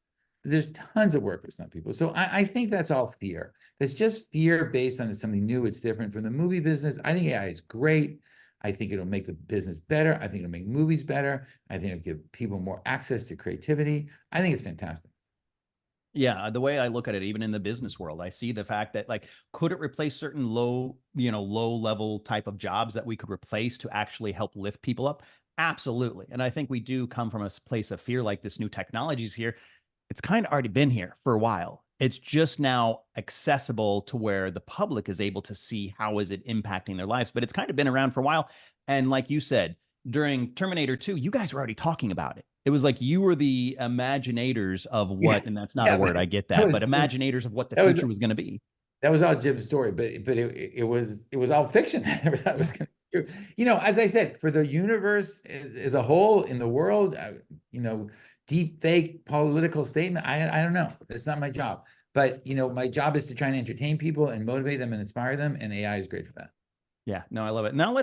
There's tons of work for stunt people. So I think that's all fear. That's just fear based on something new. It's different from the movie business. I think AI is great. I think it'll make the business better. I think it'll make movies better. I think it'll give people more access to creativity. I think it's fantastic. Yeah, the way I look at it, even in the business world, I see the fact that, like, could it replace certain low level type of jobs that we could replace to actually help lift people up? Absolutely. And I think we do come from a place of fear, like this new technology is here. It's kind of already been here for a while. It's just now accessible to where the public is able to see how is it impacting their lives. But it's kind of been around for a while. And like you said, during Terminator 2, you guys were already talking about it. It was like you were the imaginators of what, and that's not a word, I get that, but imaginators of what the future was going to be. That was all Jim's story, but it was all fiction. I never thought it was going to be true. As I said, for the universe as a whole in the world, deep fake political statement, I don't know. It's not my job. But my job is to try and entertain people and motivate them and inspire them, and AI is great for that. Yeah, no, I love it. Now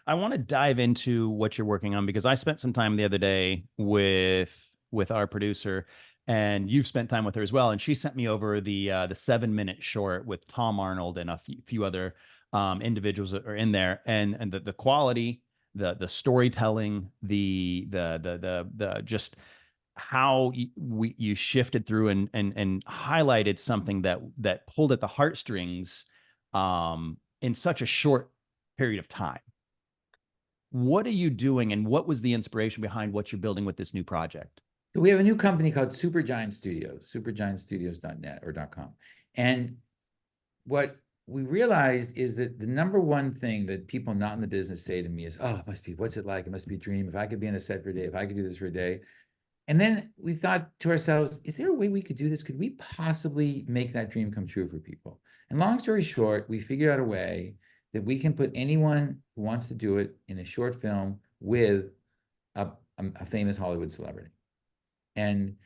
I want to dive into what you're working on, because I spent some time the other day with our producer, and you've spent time with her as well. And she sent me over the 7-minute short with Tom Arnold and a few other individuals that are in there, and the quality, the storytelling, the just how you shifted through and highlighted something that pulled at the heartstrings in such a short period of time. What are you doing, and what was the inspiration behind what you're building with this new project? So we have a new company called Supergiant Studios, supergiantstudios.net or .com. And what we realized is that the number one thing that people not in the business say to me is, oh, it must be, what's it like? It must be a dream. If I could be on a set for a day, if I could do this for a day. And then we thought to ourselves, is there a way we could do this? Could we possibly make that dream come true for people? And long story short, we figured out a way that we can put anyone who wants to do it in a short film with a famous Hollywood celebrity. And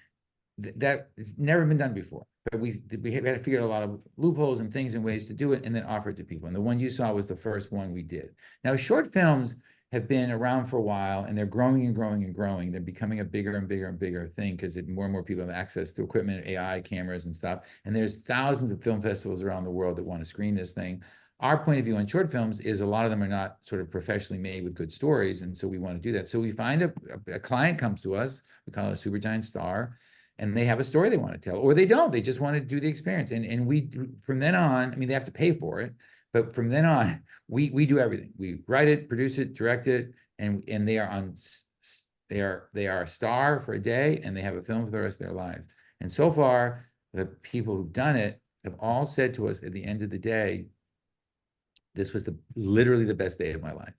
that it's never been done before. But we had to figure out a lot of loopholes and things and ways to do it, and then offer it to people. And the one you saw was the first one we did. Now, short films have been around for a while, and they're growing and growing and growing. They're becoming a bigger and bigger and bigger thing because more and more people have access to equipment, AI cameras and stuff. And there's thousands of film festivals around the world that want to screen this thing. Our point of view on short films is a lot of them are not sort of professionally made with good stories, and so we want to do that. So we find a client comes to us, we call it a Supergiant star, and they have a story they want to tell, or they don't. They just want to do the experience. And we, from then on, I mean, they have to pay for it, but from then on, we do everything. We write it, produce it, direct it, and they are a star for a day, and they have a film for the rest of their lives. And so far, the people who've done it have all said to us at the end of the day, this was literally the best day of my life.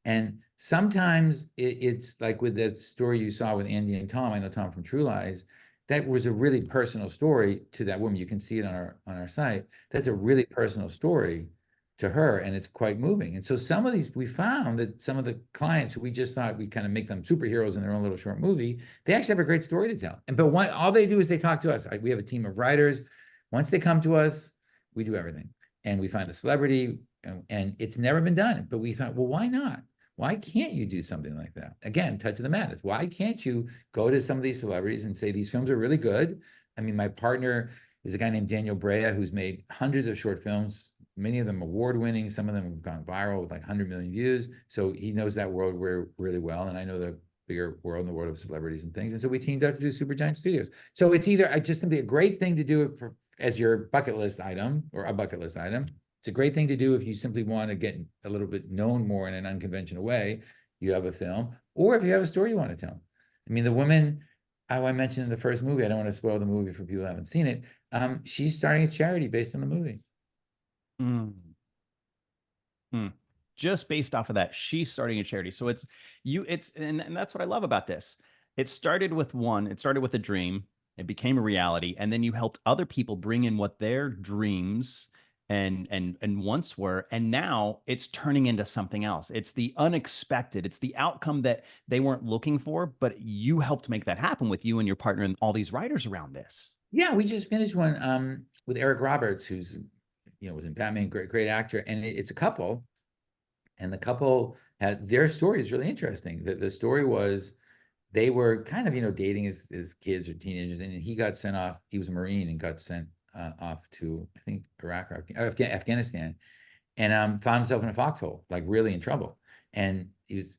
And sometimes it's like with that story you saw with Andy and Tom, I know Tom from True Lies, that was a really personal story to that woman. You can see it on our site. That's a really personal story to her, and it's quite moving. And so some of these, we found that some of the clients who we just thought we kind of make them superheroes in their own little short movie, they actually have a great story to tell. And but all they do is they talk to us. We have a team of writers. Once they come to us, we do everything, and we find the celebrity, and it's never been done. But we thought, well, why not? Why can't you do something like that? Again, touch of the madness. Why can't you go to some of these celebrities and say, these films are really good? I mean, my partner is a guy named Daniel Brea, who's made hundreds of short films, many of them award-winning. Some of them have gone viral with like 100 million views. So he knows that world really well. And I know the bigger world in the world of celebrities and things. And so we teamed up to do Supergiant Studios. So it's either just simply a great thing to do as your bucket list item or a bucket list item. It's a great thing to do if you simply want to get a little bit known more in an unconventional way. You have a film, or if you have a story you want to tell. I mean, the woman I mentioned in the first movie, I don't want to spoil the movie for people who haven't seen it. She's starting a charity based on the movie. Mm. Mm. Just based off of that, she's starting a charity. So and that's what I love about this. It started with a dream, it became a reality, and then you helped other people bring in what their dreams and once were, and now it's turning into something else. It's the unexpected. It's the outcome that they weren't looking for, but you helped make that happen with you and your partner and all these writers around this. Yeah, we just finished one with Eric Roberts, who's was in Batman, great actor, and it's a couple, and the couple had their story is really interesting. The story was they were kind of dating as kids or teenagers, and he got sent off. He was a Marine and got sent off to, I think, Iraq or Afghanistan, and found himself in a foxhole, like really in trouble. And he was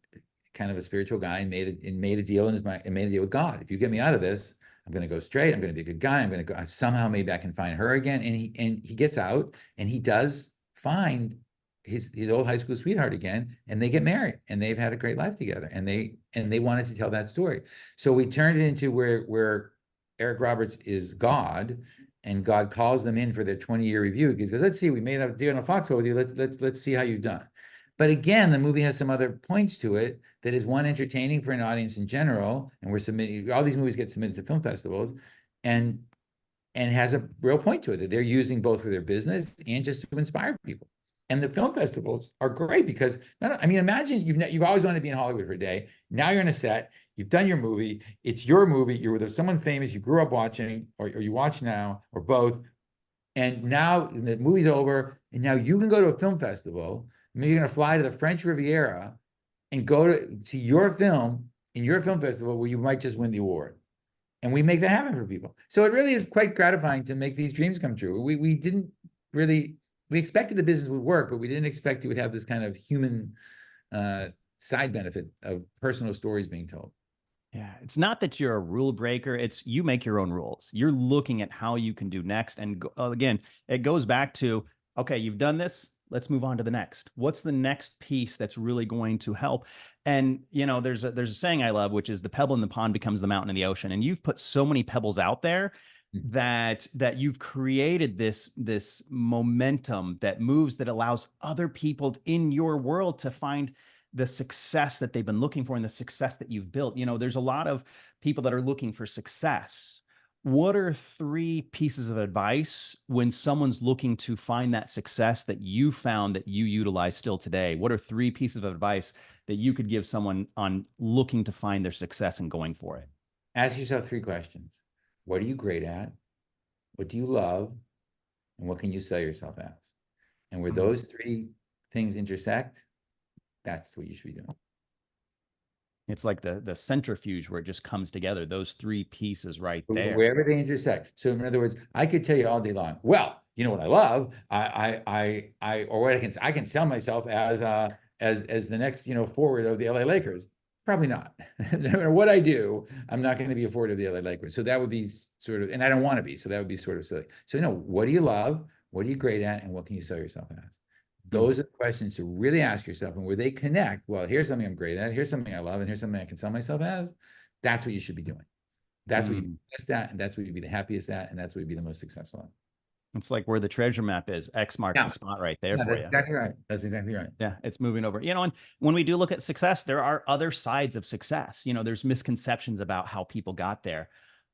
kind of a spiritual guy and made a deal in his mind and made a deal with God. If you get me out of this, I'm going to go straight. I'm going to be a good guy. I'm going to go somehow maybe I can find her again. And he gets out and he does find his old high school sweetheart again, and they get married and they've had a great life together. And they wanted to tell that story. So we turned it into where Eric Roberts is God, and God calls them in for their 20-year review. He goes, let's see, we made a deal in a foxhole with you. Let's see how you've done. But again, the movie has some other points to it that is, one, entertaining for an audience in general. And we're submitting, all these movies get submitted to film festivals, and has a real point to it that they're using both for their business and just to inspire people. And the film festivals are great because, imagine you've always wanted to be in Hollywood for a day. Now you're on a set, you've done your movie, it's your movie, you're with someone famous you grew up watching, or you watch now, or both. And now the movie's over, and now you can go to a film festival. Maybe you're going to fly to the French Riviera and go to your film in your film festival where you might just win the award. And we make that happen for people. So it really is quite gratifying to make these dreams come true. We didn't really, we expected the business would work, but we didn't expect it would have this kind of human side benefit of personal stories being told. Yeah, it's not that you're a rule breaker. It's you make your own rules. You're looking at how you can do next. And again, it goes back to, okay, you've done this. Let's move on to the next. What's the next piece that's really going to help? And, there's a saying I love, which is the pebble in the pond becomes the mountain in the ocean. And you've put so many pebbles out there that you've created this momentum that moves, that allows other people in your world to find the success that they've been looking for and the success that you've built. There's a lot of people that are looking for success. What are 3 pieces of advice when someone's looking to find that success that you found that you utilize still today? What are 3 pieces of advice that you could give someone on looking to find their success and going for it? Ask yourself 3 questions. What are you great at? What do you love? And what can you sell yourself as? And where those 3 things intersect, that's what you should be doing. It's like the centrifuge where it just comes together. Those 3 pieces right there. Wherever they intersect. So in other words, I could tell you all day long, well, you know what I love? Or what I can sell myself as the next, forward of the LA Lakers. Probably not. No matter what I do, I'm not going to be a forward of the LA Lakers. So that would be sort of, and I don't want to be. So that would be sort of silly. So, what do you love? What are you great at? And what can you sell yourself as? Those are the questions to really ask yourself, and where they connect. Well, here's something I'm great at. Here's something I love, and here's something I can sell myself as. That's what you should be doing. That's what you'd be best at, and that's what you'd be the happiest at, and that's what you'd be the most successful at. It's like where the treasure map is. X marks the spot right there for you. Exactly right. That's exactly right. Yeah, it's moving over. And when we do look at success, there are other sides of success. There's misconceptions about how people got there.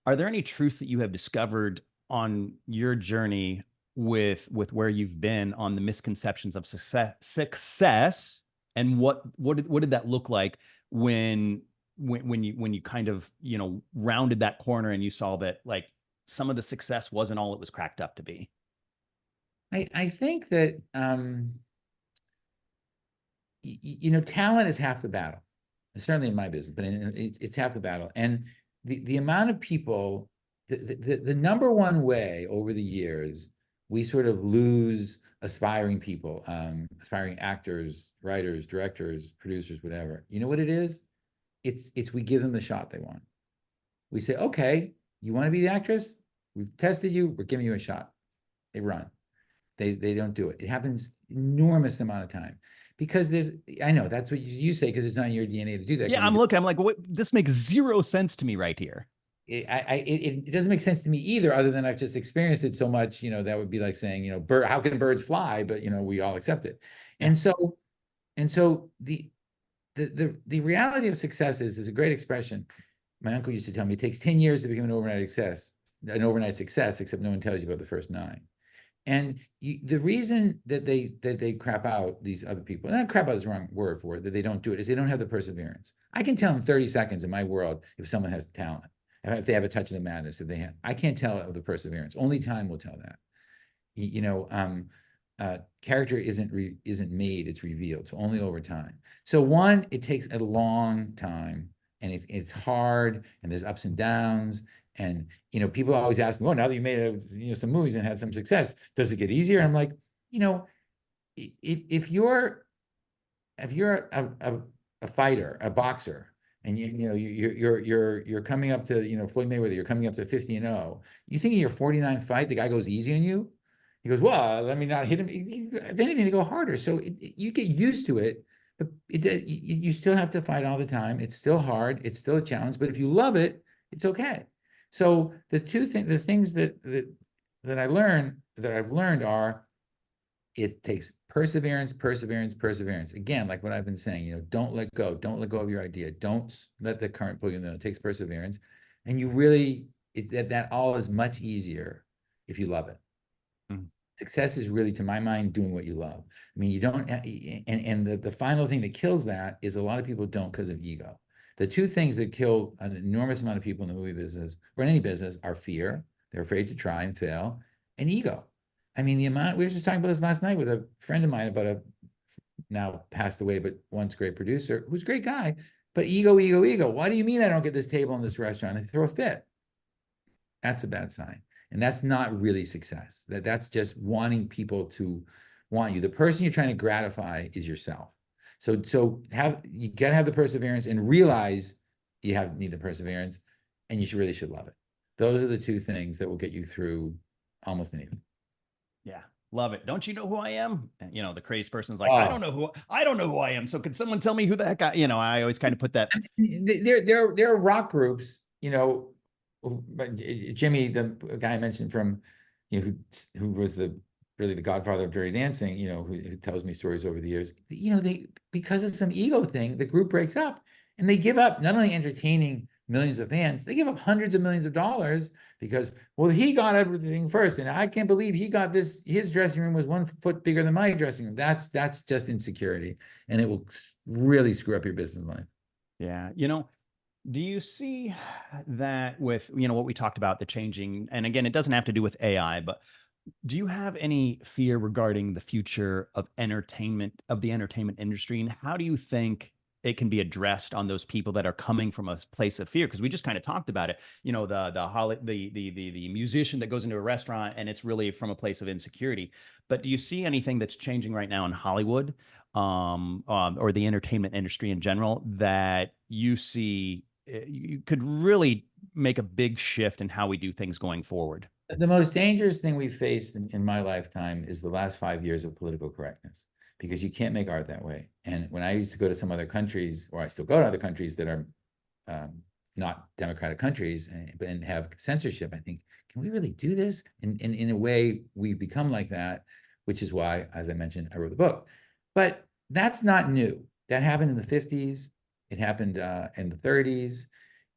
Are there any truths that you have discovered on your journey with where you've been on the misconceptions of success, and what did that look like when when you kind of, you know, rounded that corner and you saw that like some of the success wasn't all it was cracked up to be? I think that you know, talent is half the battle. Certainly in my business, but it's half the battle. And the amount of people, the number one way over the years we sort of lose aspiring people, aspiring actors, writers, directors, producers, whatever. You know what it is? It's we give them the shot they want. We say, okay, you want to be the actress? We've tested you. We're giving you a shot. They run. They don't do it. It happens enormous amount of time because there's, I know that's what you say because it's not in your DNA to do that. Yeah, I'm looking. I'm like, what? This makes zero sense to me right here. It doesn't make sense to me either, other than I've just experienced it so much. You know, that would be like saying, you know, how can birds fly? But you know, we all accept it. Yeah. And so the reality of success is a great expression. My uncle used to tell me it takes 10 years to become an overnight success, except no one tells you about the first 9. And the reason that they crap out these other people, and crap out is the wrong word for it, that they don't do it, is they don't have the perseverance. I can tell in 30 seconds in my world if someone has talent, if they have a touch of the madness, if they have. I can't tell of the perseverance. Only time will tell that. You know, character isn't made, it's revealed. So only over time. So one, it takes a long time, and it's hard, and there's ups and downs. And you know, people always ask me, "Oh, now that you made some movies and had some success, does it get easier?" And I'm like, you know, if you're a fighter, a boxer, and you're coming up to, you know, Floyd Mayweather, you're coming up to 50-0. You think in your 49th fight, the guy goes easy on you? He goes, well, let me not hit him. If anything, they go harder. So you get used to it, but you still have to fight all the time. It's still hard. It's still a challenge. But if you love it, it's okay. So the things that I've learned are, it takes perseverance. Again, like what I've been saying, you know, don't let go of your idea. Don't let the current pull you. It takes perseverance, and you really, that all is much easier if you love it. Mm. Success is really, to my mind, doing what you love. I mean, you don't, and the final thing that kills that is a lot of people don't because of ego. The two things that kill an enormous amount of people in the movie business or in any business are fear. They're afraid to try and fail, and ego. I mean, we were just talking about this last night with a friend of mine about a now passed away, but once great producer, who's a great guy, but ego. Why do you mean I don't get this table in this restaurant? They throw a fit. That's a bad sign. And that's not really success. That's just wanting people to want you. The person you're trying to gratify is yourself. So you gotta have the perseverance and realize you need the perseverance, and you really should love it. Those are the two things that will get you through almost anything. Yeah. Love it. Don't you know who I am? And, you know, the crazy person's like, Oh. I don't know who I am. So could someone tell me who the heck you know, I always kind of put that. There are rock groups, you know, Jimmy, the guy I mentioned from, you know, who was really the godfather of Dirty Dancing, you know, who tells me stories over the years, you know, because of some ego thing, the group breaks up, and they give up not only entertaining millions of fans, they give up hundreds of millions of dollars because, well, he got everything first, and I can't believe he got this. His dressing room was 1 foot bigger than my dressing room. That's just insecurity, and it will really screw up your business life. Yeah. You know, do you see that with, you know, what we talked about, the changing, and again, it doesn't have to do with AI, but do you have any fear regarding the future of entertainment, of the entertainment industry? And how do you think it can be addressed on those people that are coming from a place of fear? Because we just kind of talked about it, you know, the musician that goes into a restaurant and it's really from a place of insecurity. But do you see anything that's changing right now in Hollywood, or the entertainment industry in general, that you see you could really make a big shift in how we do things going forward? The most dangerous thing we've faced in my lifetime is the last 5 years of political correctness, because you can't make art that way. And when I used to go to some other countries, or I still go to other countries that are not democratic countries and have censorship, I think, can we really do this? And in a way, we've become like that, which is why, as I mentioned, I wrote the book. But that's not new. That happened in the 50s. It happened in the 30s.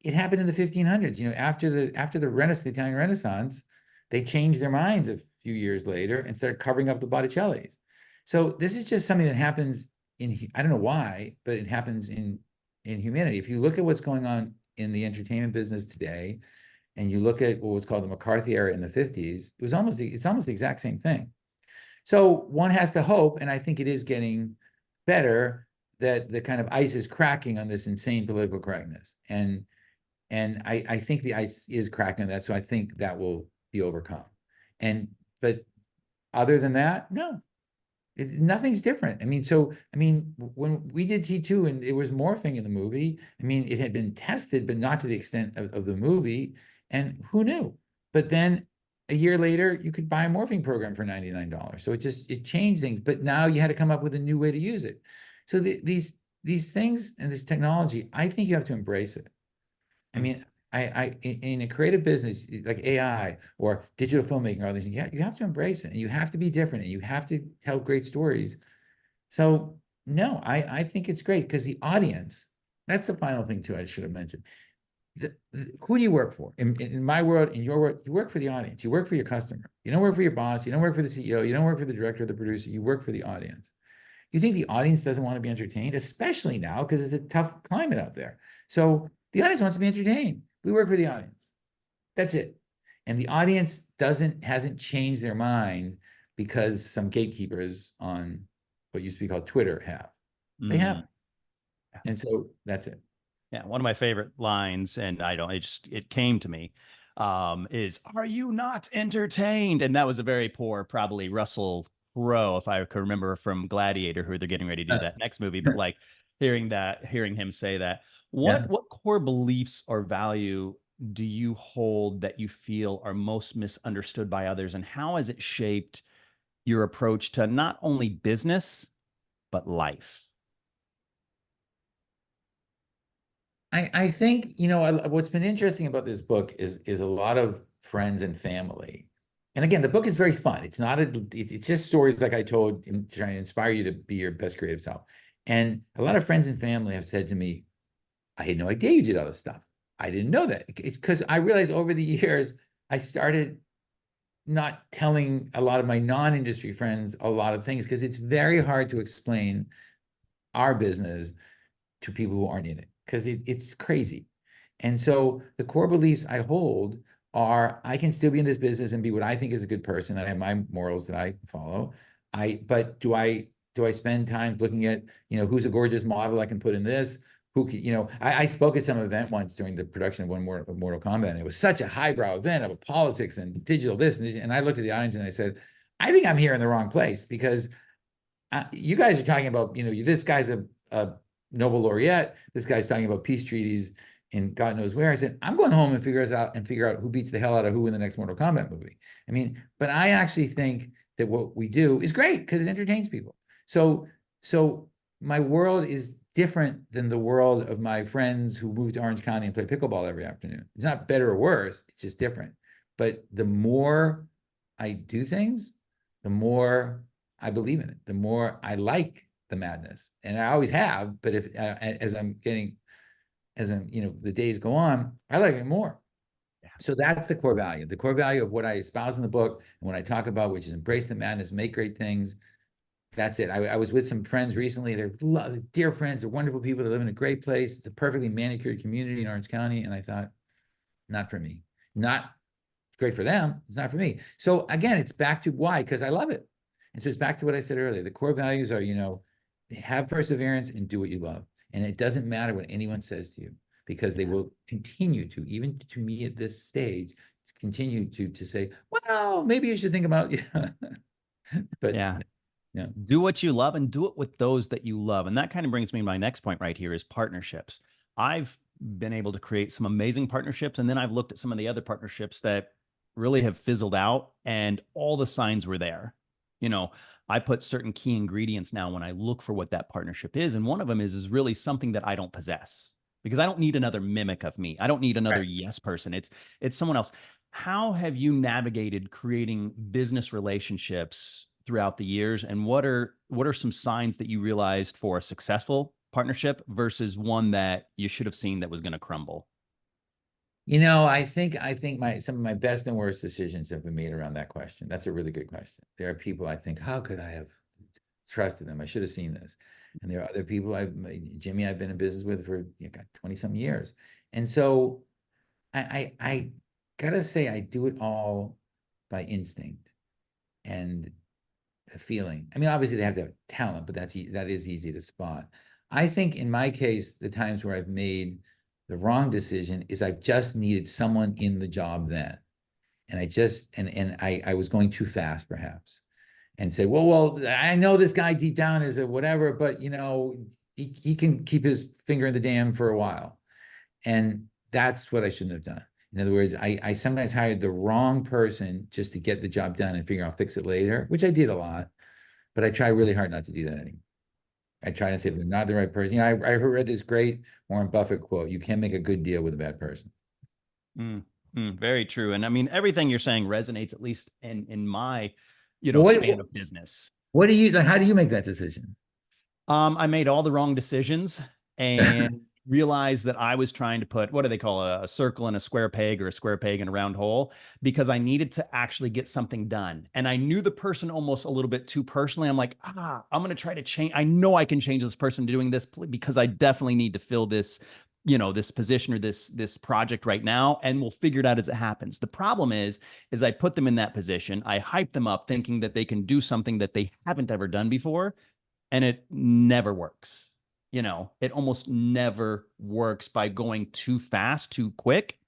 it happened in the 1500s. After the Renaissance, the Italian Renaissance, they changed their minds a few years later and started covering up the Botticellis. So this is just something that happens I don't know why, but it happens in humanity. If you look at what's going on in the entertainment business today, and you look at what was called the McCarthy era in the 50s, it's almost the exact same thing. So one has to hope, and I think it is getting better, that the kind of ice is cracking on this insane political correctness. And I think the ice is cracking on that. So I think that will be overcome. But other than that, no, nothing's different. When we did T2 and it was morphing in the movie, it had been tested, but not to the extent of the movie. And who knew? But then a year later, you could buy a morphing program for $99. So it changed things, but now you had to come up with a new way to use it. So these things and this technology, I think you have to embrace it. In a creative business like AI or digital filmmaking, or all these things, you have to embrace it, and you have to be different, and you have to tell great stories. So no, I think it's great because the audience, that's the final thing too, I should have mentioned. Who do you work for? In my world, in your world, you work for the audience. You work for your customer. You don't work for your boss. You don't work for the CEO. You don't work for the director or the producer. You work for the audience. You think the audience doesn't want to be entertained, especially now because it's a tough climate out there. So the audience wants to be entertained. We work for the audience. That's it. And the audience hasn't changed their mind because some gatekeepers on what used to be called Twitter have. They haven't. And so that's it. Yeah, one of my favorite lines, and it came to me, is, "Are you not entertained?" And that was a very poor, probably Russell Crowe, if I could remember, from Gladiator, who they're getting ready to do that next movie. But like hearing him say that, what core beliefs or value do you hold that you feel are most misunderstood by others, and how has it shaped your approach to not only business but life? I think, what's been interesting about this book is a lot of friends and family. And again, the book is very fun. It's just stories like I told, trying to inspire you to be your best creative self. And a lot of friends and family have said to me, I had no idea you did all this stuff. I didn't know that. Because I realized over the years, I started not telling a lot of my non-industry friends a lot of things because it's very hard to explain our business to people who aren't in it, because it's crazy. And so the core beliefs I hold are, I can still be in this business and be what I think is a good person. I have my morals that I follow. But do I spend time looking at, who's a gorgeous model I can put in this? I spoke at some event once during the production of Mortal Kombat, and it was such a highbrow event of politics and digital this, and I looked at the audience and I said, I think I'm here in the wrong place, because you guys are talking about, this guy's a Nobel laureate. This guy's talking about peace treaties and God knows where. I said, I'm going home and figure out who beats the hell out of who in the next Mortal Kombat movie. But I actually think that what we do is great because it entertains people. So my world is different than the world of my friends who move to Orange County and play pickleball every afternoon. It's not better or worse. It's just different. But the more I do things, the more I believe in it, the more I like the madness. And I always have, but as the days go on, I like it more. Yeah. So that's the core value of what I espouse in the book and what I talk about, which is embrace the madness, make great things. That's it. I was with some friends recently. They're dear friends. They're wonderful people. They live in a great place. It's a perfectly manicured community in Orange County. And I thought, not for me. Not great for them. It's not for me. So again, it's back to why, because I love it. And so it's back to what I said earlier. The core values are, have perseverance and do what you love. And it doesn't matter what anyone says to you, because they will continue to, even to me at this stage, continue to say, well, maybe you should think about, but yeah. Do what you love and do it with those that you love. And that kind of brings me to my next point right here, is partnerships. I've been able to create some amazing partnerships. And then I've looked at some of the other partnerships that really have fizzled out, and all the signs were there. I put certain key ingredients now when I look for what that partnership is. And one of them is really something that I don't possess, because I don't need another mimic of me. I don't need another yes person. It's someone else. How have you navigated creating business relationships throughout the years? And what are some signs that you realized for a successful partnership versus one that you should have seen that was going to crumble? I think some of my best and worst decisions have been made around that question. That's a really good question. There are people I think, how could I have trusted them? I should have seen this. And there are other people Jimmy, I've been in business with for 20 some years. And so I gotta say, I do it all by instinct and a feeling. I mean, obviously they have to have talent, but that is easy to spot. I think in my case, the times where I've made the wrong decision is I've just needed someone in the job then. And I was going too fast perhaps and say, well, I know this guy deep down is a whatever, but he can keep his finger in the dam for a while. And that's what I shouldn't have done. In other words, I sometimes hired the wrong person just to get the job done and figure I'll fix it later, which I did a lot, but I try really hard not to do that anymore. I try to say if they're not the right person. I read this great Warren Buffett quote: "You can't make a good deal with a bad person." Very true. And I mean, everything you're saying resonates, at least in my, Well, span of business. what do you like? How do you make that decision? I made all the wrong decisions and realized that I was trying to put, what do they call a circle in a square peg, or a square peg in a round hole, because I needed to actually get something done. And I knew the person almost a little bit too personally. I'm like, I'm going to try to change. I know I can change this person to doing this because I definitely need to fill this, this position or this project right now, and we'll figure it out as it happens. The problem is I put them in that position. I hype them up thinking that they can do something that they haven't ever done before, and it never works. It almost never works by going too fast, too quick.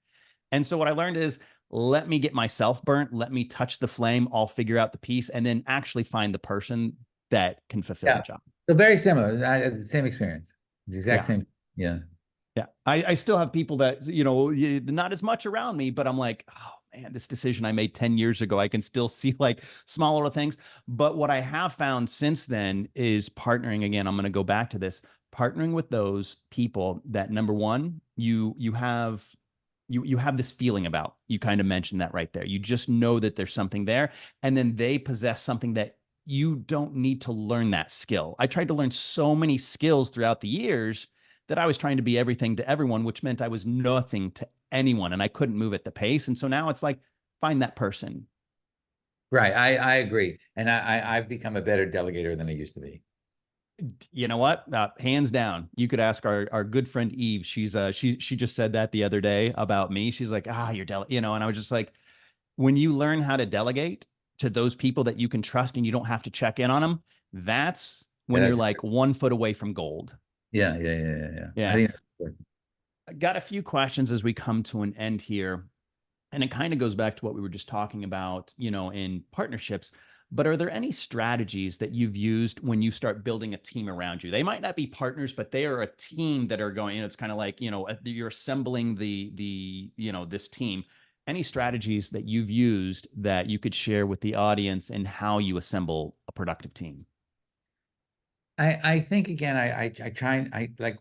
And so what I learned is, let me get myself burnt, let me touch the flame, I'll figure out the piece, and then actually find the person that can fulfill the Yeah. job. So very similar. I had the same experience. The exact Yeah. same. Yeah. Yeah. I still have people that, not as much around me, but I'm like, oh man, this decision I made 10 years ago, I can still see like small little things. But what I have found since then is partnering again. I'm going to go back to this, partnering with those people that, number one, you have this feeling about. You kind of mentioned that right there. You just know that there's something there, and then they possess something that you don't need to learn that skill. I tried to learn so many skills throughout the years that I was trying to be everything to everyone, which meant I was nothing to anyone, and I couldn't move at the pace. And so now it's like, find that person. Right. I agree. And I've become a better delegator than I used to be. You know what? Hands down. You could ask our good friend Eve. She just said that the other day about me. She's like, you're and I was just like, when you learn how to delegate to those people that you can trust and you don't have to check in on them, that's Yeah, when you're like 1 foot away from gold. yeah. I Yeah. think that's good. I got a few questions as we come to an end here. And it kind of goes back to what we were just talking about, in partnerships. But are there any strategies that you've used when you start building a team around you? They might not be partners, but they are a team that are going, it's kind of like, you're assembling this team. Any strategies that you've used that you could share with the audience and how you assemble a productive team? I think again, I try and I like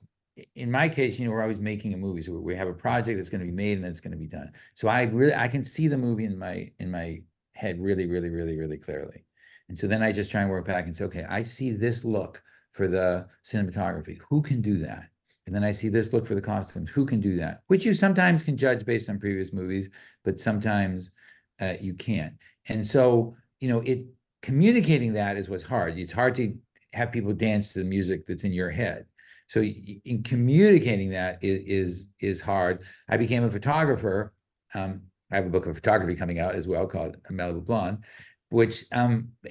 in my case, we're always making a movie. So we have a project that's going to be made and that's going to be done. So I can see the movie in my head really, really, really, really clearly. And so then I just try and work back and say, okay, I see this look for the cinematography. Who can do that? And then I see this look for the costumes. Who can do that? Which you sometimes can judge based on previous movies, but sometimes you can't. And so, communicating that is what's hard. It's hard to have people dance to the music that's in your head. So in communicating that is hard. I became a photographer. I have a book of photography coming out as well called Malibu Blonde, which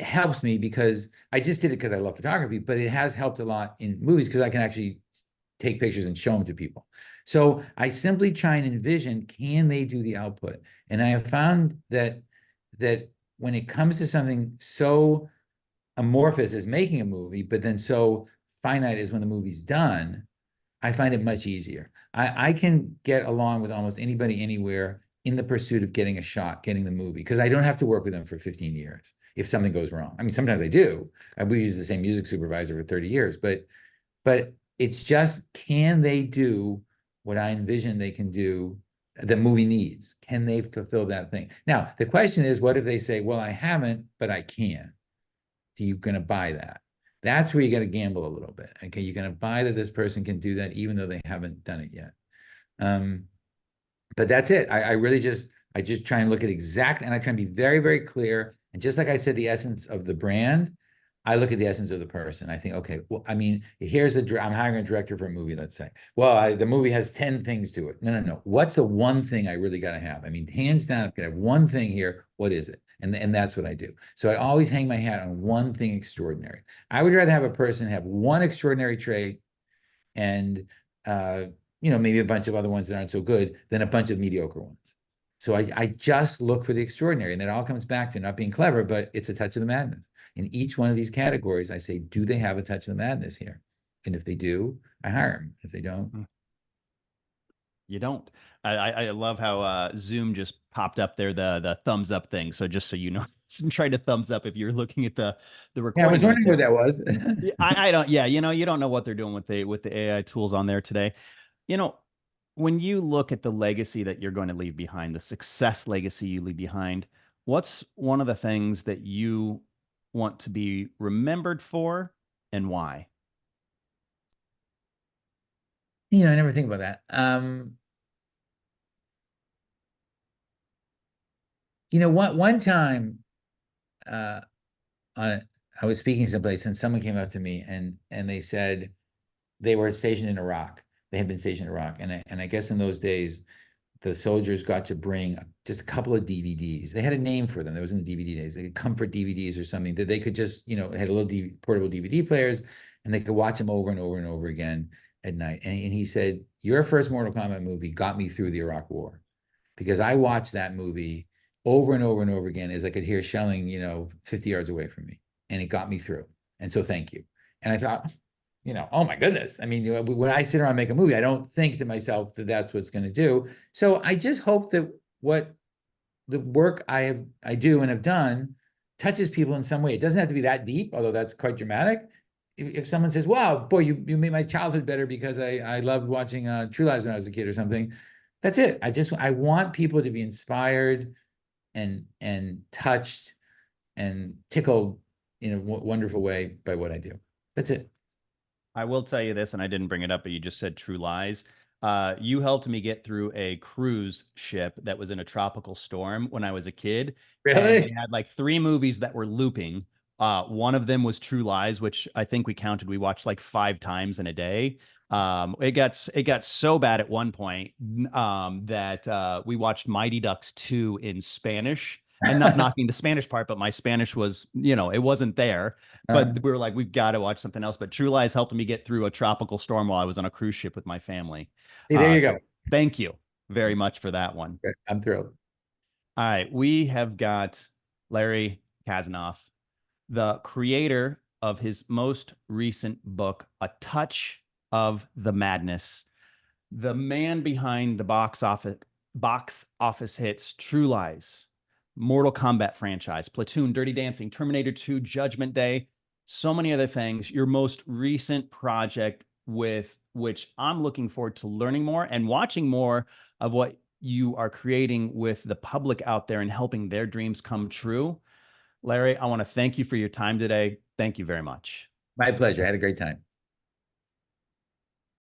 helps me because I just did it because I love photography, but it has helped a lot in movies because I can actually take pictures and show them to people. So I simply try and envision, can they do the output? And I have found that when it comes to something so amorphous as making a movie, but then so finite as when the movie's done, I find it much easier. I can get along with almost anybody anywhere in the pursuit of getting a shot, getting the movie, because I don't have to work with them for 15 years if something goes wrong. I mean, sometimes I do. We use the same music supervisor for 30 years, but it's just, can they do what I envision they can do, the movie needs? Can they fulfill that thing? Now, the question is, what if they say, well, I haven't, but I can? Are you going to buy that? That's where you got to gamble a little bit. Okay, you're going to buy that this person can do that even though they haven't done it yet. but that's it. I just try and look at exact, and I try and be very, very clear. And just like I said, the essence of the brand, I look at the essence of the person. I think, okay, well, I mean, here's I'm hiring a director for a movie, let's say. Well, the movie has 10 things to it. No, no, no. What's the one thing I really got to have? I mean, hands down, if I have one thing here, what is it? And that's what I do. So I always hang my hat on one thing extraordinary. I would rather have a person have one extraordinary trait and maybe a bunch of other ones that aren't so good than a bunch of mediocre ones. So I just look for the extraordinary, and it all comes back to not being clever, but it's a touch of the madness. In each one of these categories, I say, do they have a touch of the madness here? And if they do, I hire them. If they don't, You don't. I love how Zoom just popped up there, the thumbs up thing. So just so you know, try to thumbs up if you're looking at the yeah, I was recording of wondering what this. that was. Yeah, I don't. Yeah, you don't know what they're doing with the AI tools on there today. You know, when you look at the legacy that you're going to leave behind, the success legacy you leave behind, what's one of the things that you want to be remembered for, and why? I never think about that. One time, uh, on I was speaking someplace and someone came up to me and they said they were stationed in Iraq. They had been stationed in Iraq, and I guess in those days the soldiers got to bring just a couple of DVDs. They had a name for them. That was in the DVD days. They could comfort DVDs or something that they could just, it had a little portable DVD players, and they could watch them over and over and over again at night. And he said, your first Mortal Kombat movie got me through the Iraq War because I watched that movie over and over and over again as I could hear shelling, 50 yards away from me. And it got me through. And so thank you. And I thought, oh my goodness. I mean, when I sit around and make a movie, I don't think to myself that that's what's going to do. So I just hope that what the work I do and have done touches people in some way. It doesn't have to be that deep, although that's quite dramatic. If someone says, wow, boy, you made my childhood better because I loved watching True Lies when I was a kid or something. That's it. I want people to be inspired and touched and tickled in a wonderful way by what I do. That's it. I will tell you this, and I didn't bring it up, but you just said True Lies. You helped me get through a cruise ship that was in a tropical storm when I was a kid. And they Really? had like three movies that were looping. One of them was True Lies, which I think we counted. We watched like 5 times in a day. It got so bad at one point that we watched Mighty Ducks 2 in Spanish. And not knocking the Spanish part, but my Spanish was, it wasn't there. But we were like, we've got to watch something else. But True Lies helped me get through a tropical storm while I was on a cruise ship with my family. See, there you go. So thank you very much for that one. I'm thrilled. All right. We have got Larry Kasanoff, the creator of his most recent book, A Touch of the Madness, the man behind the box office hits True Lies, Mortal Kombat franchise, Platoon, Dirty Dancing, Terminator 2, Judgment Day, so many other things. Your most recent project, with which I'm looking forward to learning more and watching more of what you are creating with the public out there and helping their dreams come true. Larry, I want to thank you for your time today. Thank you very much. My pleasure. I had a great time.